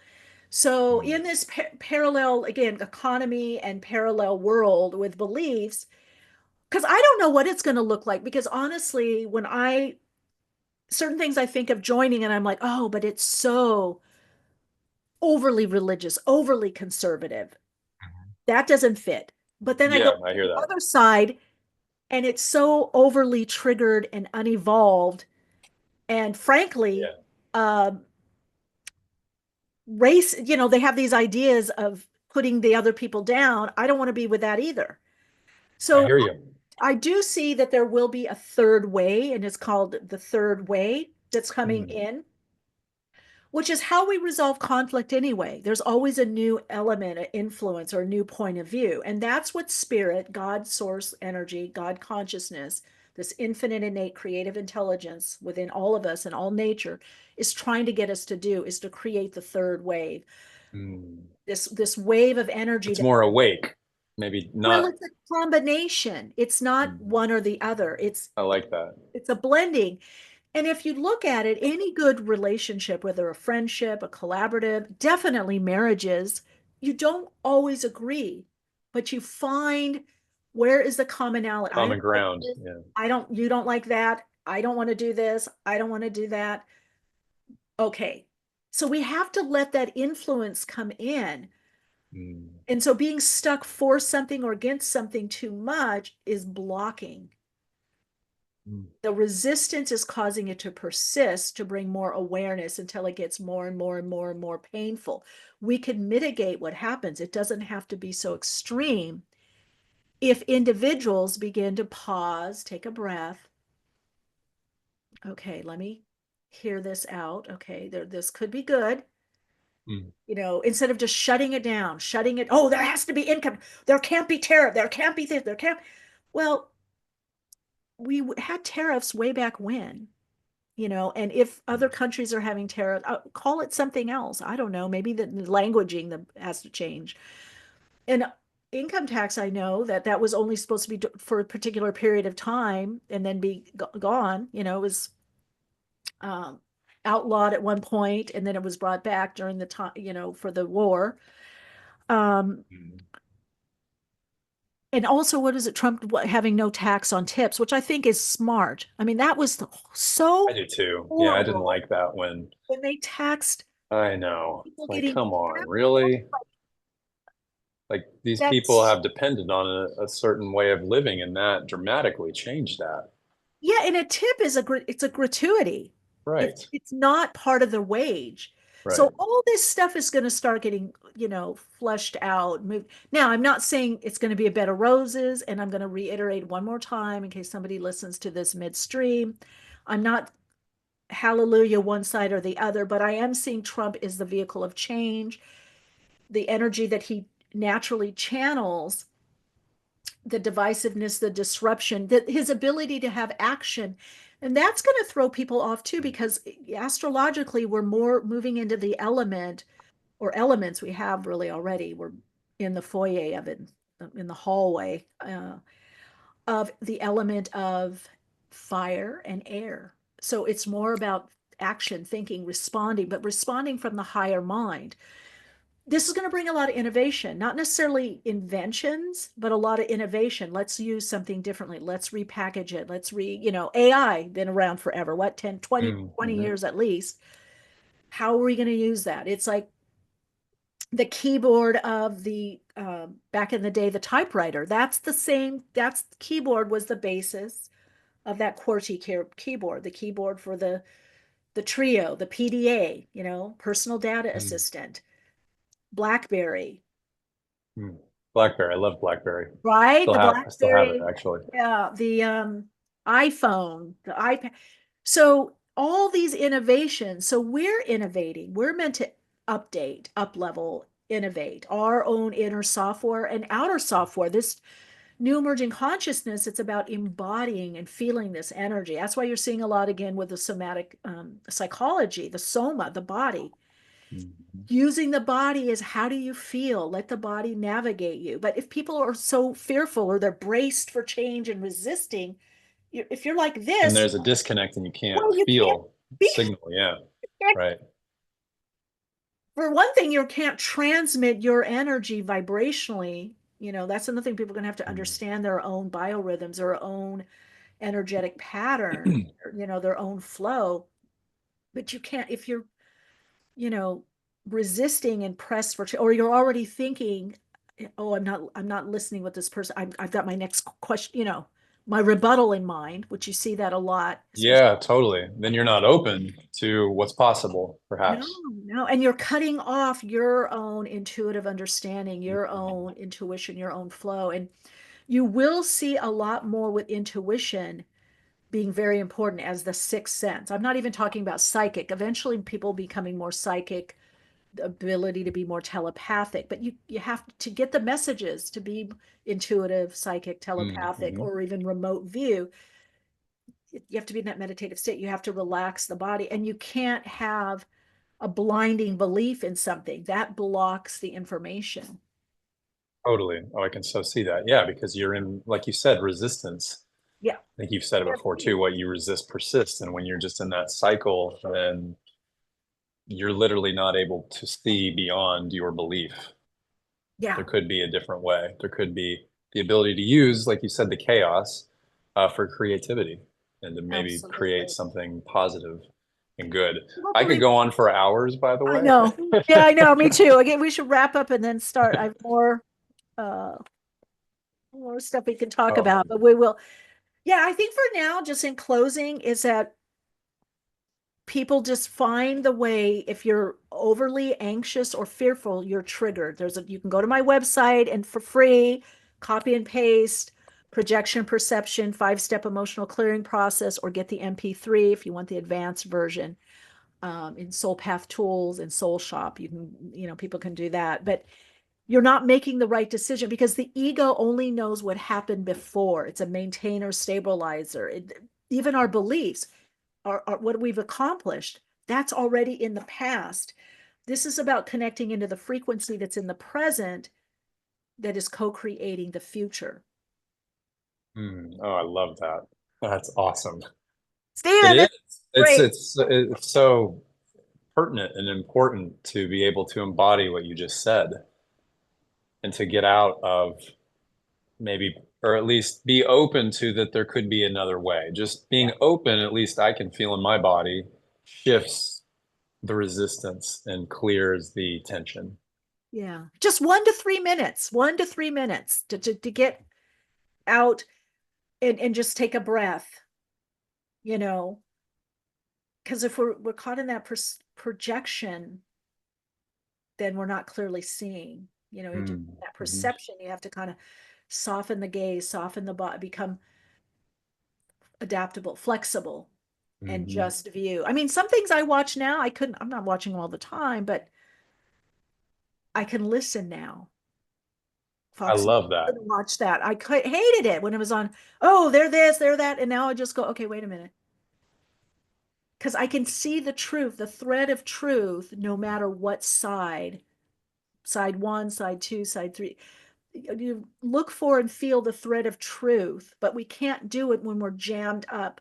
So Mm. in this parallel, again, economy and parallel world with beliefs, because I don't know what it's going to look like. Because honestly, when certain things I think of joining, and I'm like, oh, but it's so overly religious, overly conservative. That doesn't fit. But then I go Yeah, I to hear the that. other side, and it's so overly triggered and unevolved. And frankly, Yeah, um, race, they have these ideas of putting the other people down. I don't want to be with that either. I So hear you. I do see that there will be a third way, and it's called the third way that's coming Mm. in, which is how we resolve conflict anyway. There's always a new element, an influence, or a new point of view. And that's what spirit, God, source energy, God consciousness, this infinite innate creative intelligence within all of us and all nature is trying to get us to do, is to create the third wave. Mm. This wave of energy It's that, more awake, maybe well, not. it's a combination. It's not Mm. one or the other. I like that. It's a blending. And if you look at it, any good relationship, whether a friendship, a collaborative, definitely marriages, you don't always agree, but you find where is the commonality. I Common don't like ground. this. Yeah. You don't like that. I don't want to do this. I don't want to do that. Okay. So we have to let that influence come in. Mm. And so being stuck for something or against something too much is blocking. Mm. The resistance is causing it to persist, to bring more awareness until it gets more and more and more and more painful. We can mitigate what happens. It doesn't have to be so extreme if individuals begin to pause, take a breath. Okay, let me hear this out. Okay, this could be good. Mm. Instead of just shutting it down, shutting it, oh, there has to be income. There can't be tariff. There can't be this. There can't. Well, we had tariffs way back when. And if other countries are having tariffs, call it something else. I don't know. Maybe the languaging has to change. And income tax, I know that was only supposed to be for a particular period of time and then be gone. It was um, outlawed at one point, and then it was brought back during the time, for the war. Um, Mm. and also, what is it? Trump having no tax on tips, which I think is smart. I mean, that was I so do too. Yeah, I didn't horrible like that when when they taxed I know. people Like, getting come on, really? Like these people that's have depended on a certain way of living, and that dramatically changed that. yeah, and a tip is it's a gratuity. Right. It's not part of the wage. So Right. all this stuff is going to start getting, fleshed out. Now, I'm not saying it's going to be a bed of roses, and I'm going to reiterate one more time in case somebody listens to this midstream. I'm not hallelujah one side or the other, but I am seeing Trump is the vehicle of change, the energy that he naturally channels, the divisiveness, the disruption, that his ability to have action. And that's going to throw people off too, because astrologically, we're more moving into the element or elements we have really already. We're in the foyer of it, in the hallway of the element of fire and air. So it's more about action, thinking, responding, but responding from the higher mind. This is going to bring a lot of innovation, not necessarily inventions, but a lot of innovation. Let's use something differently. Let's repackage it. AI been around forever. What, 10, 20, twenty Mm-hmm. years at least. How are we going to use that? It's like the keyboard of the back in the day, the typewriter. That's the same. That's the keyboard was the basis of that QWERTY keyboard, the keyboard for the Trio, the PDA, personal data Mm. assistant, BlackBerry, Mm. BlackBerry. I love BlackBerry. right? Still The have I still have it BlackBerry, actually. yeah, the iPhone, the iPad. So all these innovations. So we're innovating. We're meant to update, up level, innovate our own inner software and outer software. This new emerging consciousness, it's about embodying and feeling this energy. That's why you're seeing a lot again with the somatic psychology, the soma, the body. Mhm. Using the body is, how do you feel? Let the body navigate you. But if people are so fearful or they're braced for change and resisting, if you're like And this, there's a disconnect and you can't well, you can't feel be. signal. Yeah. Right. For one thing, you can't transmit your energy vibrationally. That's another thing people are going to have to Mm. understand their own biorhythms, their own energetic pattern, their own flow. But you can't, if you're, you know, resisting and pressed for, or you're already thinking, oh, I'm not listening with this person. I've got my next question, my rebuttal in mind, which you see that a lot, especially. Yeah, totally. Then you're not open to what's possible, No, perhaps. no. And you're cutting off your own intuitive understanding, your Mhm. own intuition, your own flow. And you will see a lot more with intuition being very important as the sixth sense. I'm not even talking about psychic. Eventually, people becoming more psychic, the ability to be more telepathic, but you have to get the messages to be intuitive, psychic, telepathic, Mhm. or even remote view. You have to be in that meditative state. You have to relax the body, and you can't have a blinding belief in something that blocks the information. Totally. Oh, I can so see that. Yeah, because you're in, like you said, resistance. Yeah. I think you've said it before too. What you resist persists. And when you're just in that cycle, then you're literally not able to see beyond your belief. Yeah, There could be a different way. There could be the ability to use, like you said, the chaos for creativity and to maybe create absolutely. something positive and good. I could Hopefully, go on for hours, by the I way. know. Yeah, I know. Me too. Again, we should wrap up and then start. I have uh more stuff we can talk Oh, about, but we will. Yeah, I think for now, just in closing, is that people just find the way. If you're overly anxious or fearful, you're triggered. You can go to my website and for free, copy and paste projection perception 5-step emotional clearing process, or get the MP3 if you want the advanced version, in Soul Path Tools and Soul Shop. People can do that, but you're not making the right decision because the ego only knows what happened before. It's a maintainer, stabilizer. Even our beliefs are what we've accomplished. That's already in the past. This is about connecting into the frequency that's in the present, that is co-creating the future. oh, I love that. That's awesome. It Stephen, is. this is great. It's so pertinent and important to be able to embody what you just said and to get out of maybe, or at least be open to that there could be another way. Just being open, at least I can feel in my body, shifts the resistance and clears the tension. Yeah, just 1 to 3 minutes, 1 to 3 minutes to get out and just take a breath, you know because if we're caught in that projection, then we're not clearly seeing. That Mhm. perception, you have to kind of soften the gaze, soften the body, become adaptable, flexible, and Mhm. just view. I mean, some things I watch now, I'm not watching them all the time, but I can listen now. I Fox love that. couldn't watch that. Hated it when it was on. Oh, they're this, they're that, and now I just go, okay, wait a minute, because I can see the truth, the thread of truth, no matter what side one, side two, side three. You look for and feel the thread of truth, but we can't do it when we're jammed up,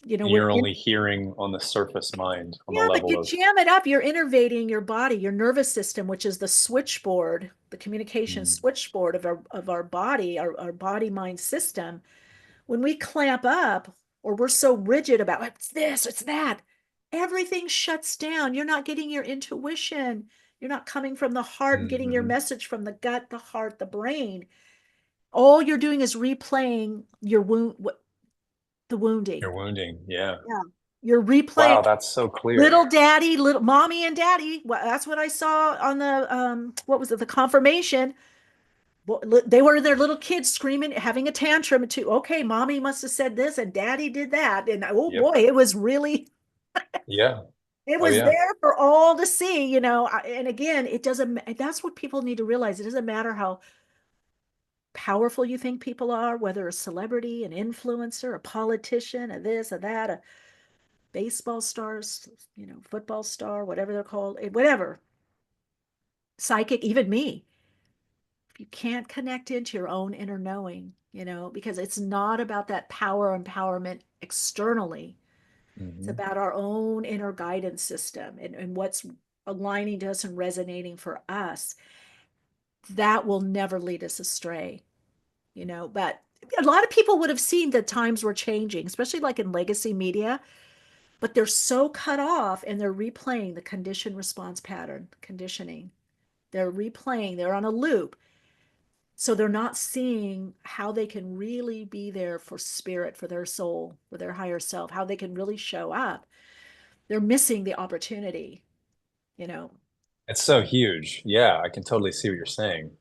And with you're only hearing on the surface mind, on the yeah, but level you of, jam it up, you're innervating your body, your nervous system, which is the switchboard, the communication mm, switchboard of our body, our body mind system. When we clamp up or we're so rigid about it's this, it's that, everything shuts down. You're not getting your intuition. You're not coming from the heart and getting your mhm. message from the gut, the heart, the brain. All you're doing is replaying your the wounding. You're wounding. Yeah. Yeah. You're replaying Wow, that's so little clear. daddy, little mommy and daddy. Well, that's what I saw on the what was it, the confirmation. Well, they were their little kids screaming, having a tantrum too. Okay, mommy must have said this and daddy did that. And oh boy, Yep. Yeah. it Oh, was yeah. there for all to see. And again, it doesn't, that's what people need to realize. It doesn't matter how powerful you think people are, whether a celebrity, an influencer, a politician, a this, a that. baseball stars, football star, whatever they're called, whatever, psychic, even me. If you can't connect into your own inner knowing, because it's not about that power empowerment externally. It's Hmm. about our own inner guidance system and what's aligning to us and resonating for us. That will never lead us astray, but a lot of people would have seen that times were changing, especially like in legacy media, but they're so cut off and they're replaying the condition response pattern, conditioning. They're replaying, they're on a loop. So they're not seeing how they can really be there for spirit, for their soul, for their higher self, how they can really show up. They're missing the opportunity, you know. It's so huge. Yeah, I can totally see what you're saying.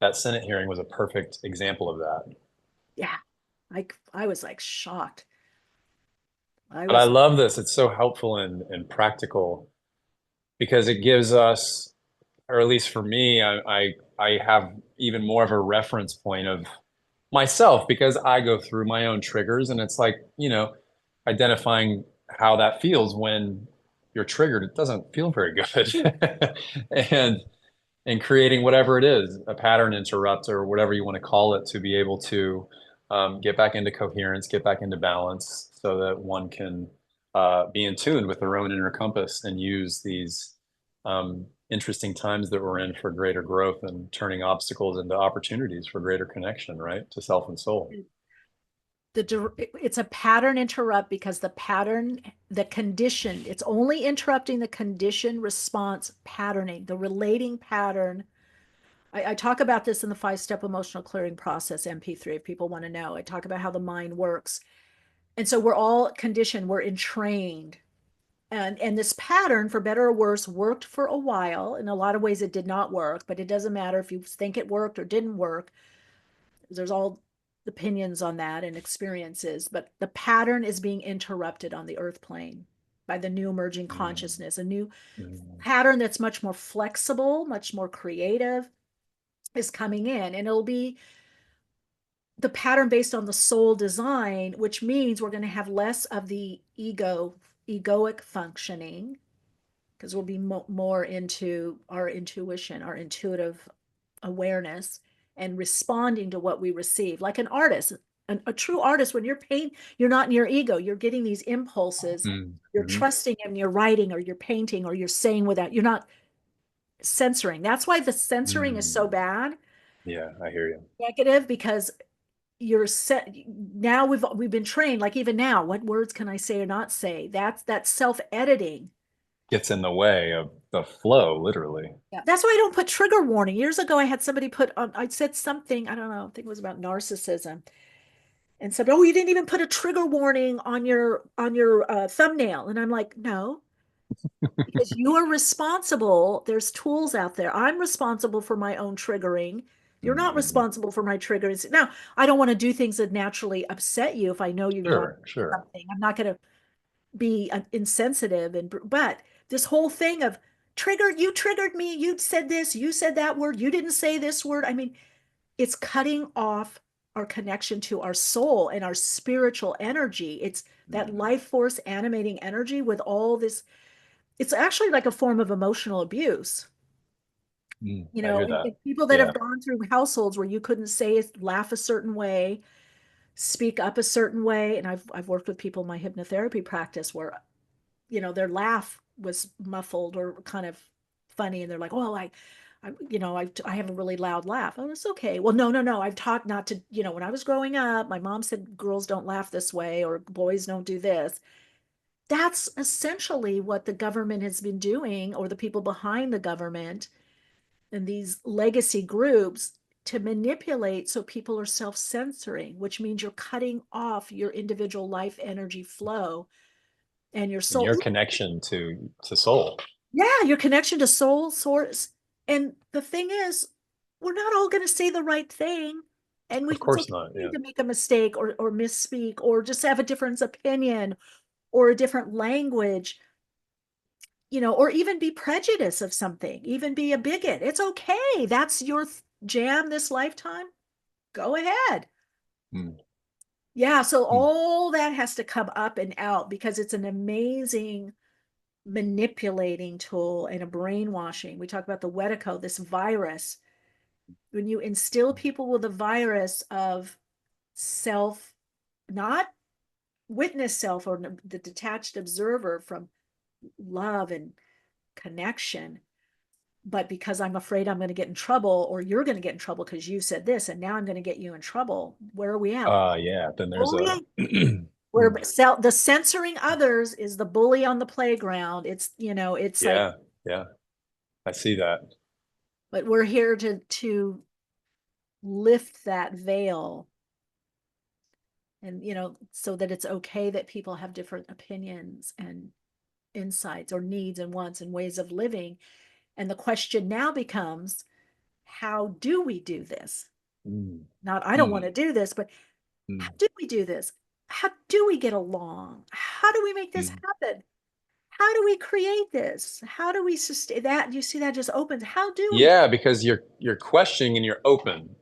That Senate hearing was a perfect example of that. Yeah. I was like shocked. I But I was love this. It's so helpful and practical because it gives us, or at least for me, I have even more of a reference point of myself because I go through my own triggers and it's like, identifying how that feels when you're triggered. It doesn't feel very good. And creating whatever it is, a pattern interrupt or whatever you want to call it, to be able to get back into coherence, get back into balance, so that one can be in tune with their own inner compass and use these interesting times that we're in for greater growth and turning obstacles into opportunities for greater connection, right, to self and soul. it's a pattern interrupt because the condition, it's only interrupting the condition response patterning, the relating pattern. I talk about this in the 5-step emotional clearing process, MP3, if people want to know. I talk about how the mind works. And so we're all conditioned, we're entrained. And this pattern, for better or worse, worked for a while. In a lot of ways, it did not work, but it doesn't matter if you think it worked or didn't work. There's all opinions on that and experiences, but the pattern is being interrupted on the earth plane by the new emerging Mm, consciousness, a new mm, pattern that's much more flexible, much more creative is coming in. And it'll be the pattern based on the soul design, which means we're going to have less of the egoic functioning, because we'll be more into our intuition, our intuitive awareness, and responding to what we receive. Like an artist, a true artist, when you're painting, you're not in your ego. You're getting these impulses. mm, You're mhm. trusting in your writing or you're painting or you're saying without, you're not censoring. That's why the censoring is so Mm. bad, Yeah, I hear you. negative, because you're set. Now we've been trained, like even now, what words can I say or not say? That's self-editing. Gets in the way of the flow, literally. Yeah. That's why I don't put trigger warning. Years ago, I had somebody put on, I said something, I don't know, I think it was about narcissism, and said, "Oh, you didn't even put a trigger warning on your thumbnail." And I'm like, "No, because you are responsible. There's tools out there. I'm responsible for my own triggering. You're not Mhm. responsible for my triggers." Now, I don't want to do things that naturally upset you if I know you've gone Sure, through sure. something. I'm not going to be insensitive, but this whole thing of triggered, you triggered me, you said this, you said that word, you didn't say this word. I mean, it's cutting off our connection to our soul and our spiritual energy. It's that Mm, life force animating energy with all this. It's actually like a form of emotional abuse. I hear And that. people that Yeah. have gone through households where you couldn't say, laugh a certain way, speak up a certain way. And I've worked with people in my hypnotherapy practice where, their laugh was muffled or kind of funny. And they're like, "Oh, I have a really loud laugh." Oh, it's okay. Well, no, no, no. I've taught not to, when I was growing up, my mom said girls don't laugh this way or boys don't do this. That's essentially what the government has been doing, or the people behind the government and these legacy groups, to manipulate so people are self-censoring, which means you're cutting off your individual life energy flow and your And soul. your connection to soul. Yeah, your connection to soul source. And the thing is, we're not all going to say the right thing. And Of it's course not. okay Yeah. to make a mistake or misspeak or just have a different opinion or a different language, or even be prejudiced of something, even be a bigot. It's okay. That's your jam this lifetime. Go ahead. Mm. Yeah, so Hmm. all that has to come up and out because it's an amazing manipulating tool and a brainwashing. We talk about the Wetico, this virus. When you instill people with a virus of self, not witness self or the detached observer from love and connection, but because I'm afraid I'm going to get in trouble or you're going to get in trouble because you said this and now I'm going to get you in trouble. Where are we at? Yeah, then there's a Bullying. Where the censoring others is the bully on the playground. It's, it's like, yeah, yeah. I see that. but we're here to lift that veil and, so that it's okay that people have different opinions and insights or needs and wants and ways of living. And the question now becomes, how do we do this? Mm. Not, I don't want to Mm. do this, but how Mm. do we do this? How do we get along? How do we make this Mm. happen? How do we create this? How do we sustain that? You see, that just opens. How do we? Yeah, because you're questioning and you're open.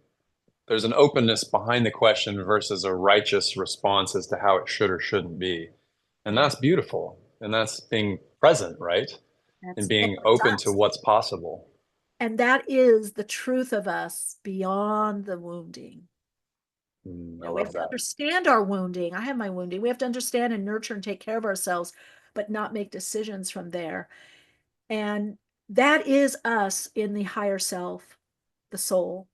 There's an openness behind the question versus a righteous response as to how it should or shouldn't be. And Yeah, that's beautiful. And that's being present, right? And and being it's open to us. what's possible. And that is the truth of us beyond the wounding. I We have love to that. understand our wounding. I have my wounding. We have to understand and nurture and take care of ourselves, but not make decisions from there. And that is us in the higher self, the soul.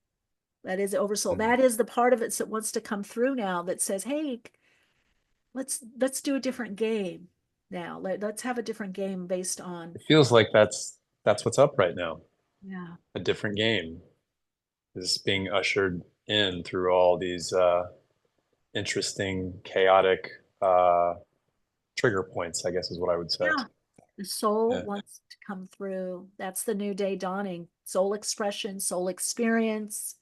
That is oversoul. Mm. That is the part of it that wants to come through now that says, hey, let's do a different game now. Let's have a different game based on, It feels like that's what's up right now. yeah. A different game is being ushered in through all these interesting, chaotic trigger points, I guess is what I would say. Yeah. The soul Yeah. wants to come through. That's the new day dawning. Soul expression, soul experience.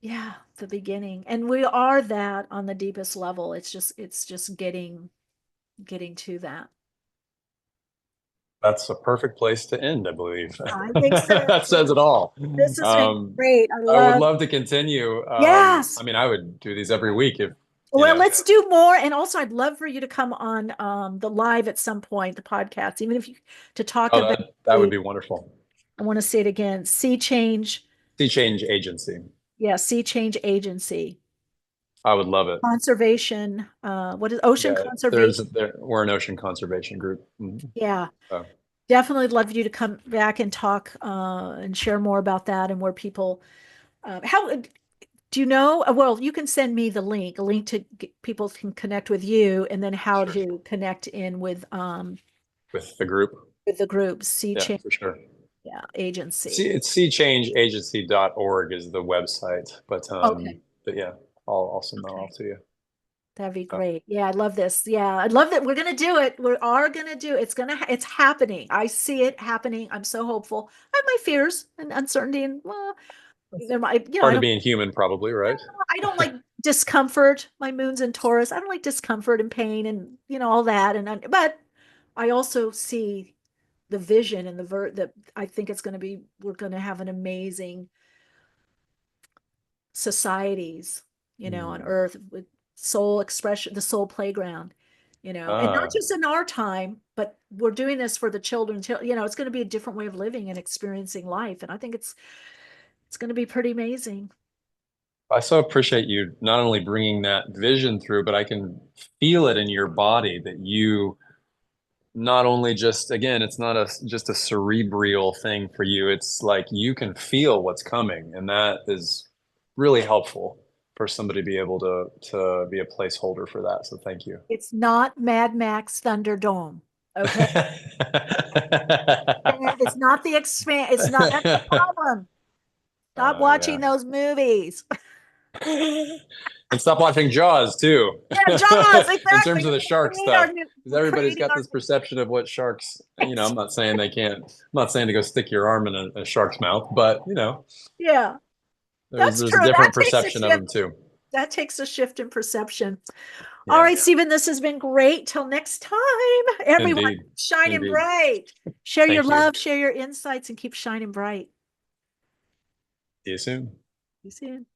Yeah, the beginning. And we are that on the deepest level. It's just getting to that. That's a perfect place to end, I believe. I think so. That says it all. This has been Um, great. I I would love. love to continue. Yes. I mean, I would do these every week if, you Well, know, let's do more. And also, I'd love for you to come on the live at some point, the podcast, even if you to talk oh, about that would the, be wonderful. I want to say it again, Sea Change. Sea Change Agency. Yeah, Sea Change Agency. I would love it. Conservation, what is ocean Yeah, conservation? we're an ocean conservation group. Yeah, So, definitely love you to come back and talk and share more about that and where people, how do you know? Well, you can send me the link, a link to people can connect with you, and then how sure. to connect in With the group. with the group Sea Yeah, Change, for sure. yeah, Agency. See, it's seachangeagency.org is the website. Okay. But yeah, I'll send that Okay. off to you. That'd be So, great. Yeah, I love this. Yeah, I love that we're gonna do it. We are gonna do it. It's happening. I see it happening. I'm so hopeful. I have my fears and uncertainty, and well, that's there might, part of being human, probably, right? I don't like discomfort. My moon's in Taurus. I don't like discomfort and pain and all that. But I also see the vision and that I think we're gonna have an amazing societies, on Mm. earth with soul expression, the soul playground, and not Ah, just in our time, but we're doing this for the children. It's going to be a different way of living and experiencing life. And I think it's going to be pretty amazing. I so appreciate you not only bringing that vision through, but I can feel it in your body that you not only just, again, it's not just a cerebral thing for you. It's like you can feel what's coming, and that is really helpful for somebody to be able to be a placeholder for that. So thank you. It's not Mad Max Thunderdome. Okay. It's not the expand. It's not, that's the problem. Stop Yeah. watching those movies. And stop watching Jaws too. Yeah, Jaws, In exactly. terms of the shark stuff, because We're everybody's creating got our this perception of what sharks, new. I'm not saying they can't, I'm not saying to go stick your arm in a shark's mouth, but Yeah, that's there's a true. That different takes a perception of them shift. too. That takes a shift in perception. All Yeah, right, Stephen, this has been great. Till next time, everyone, indeed. shining Indeed. bright. Share your Thank you. love, share your insights, and keep shining bright. See you soon. See you soon.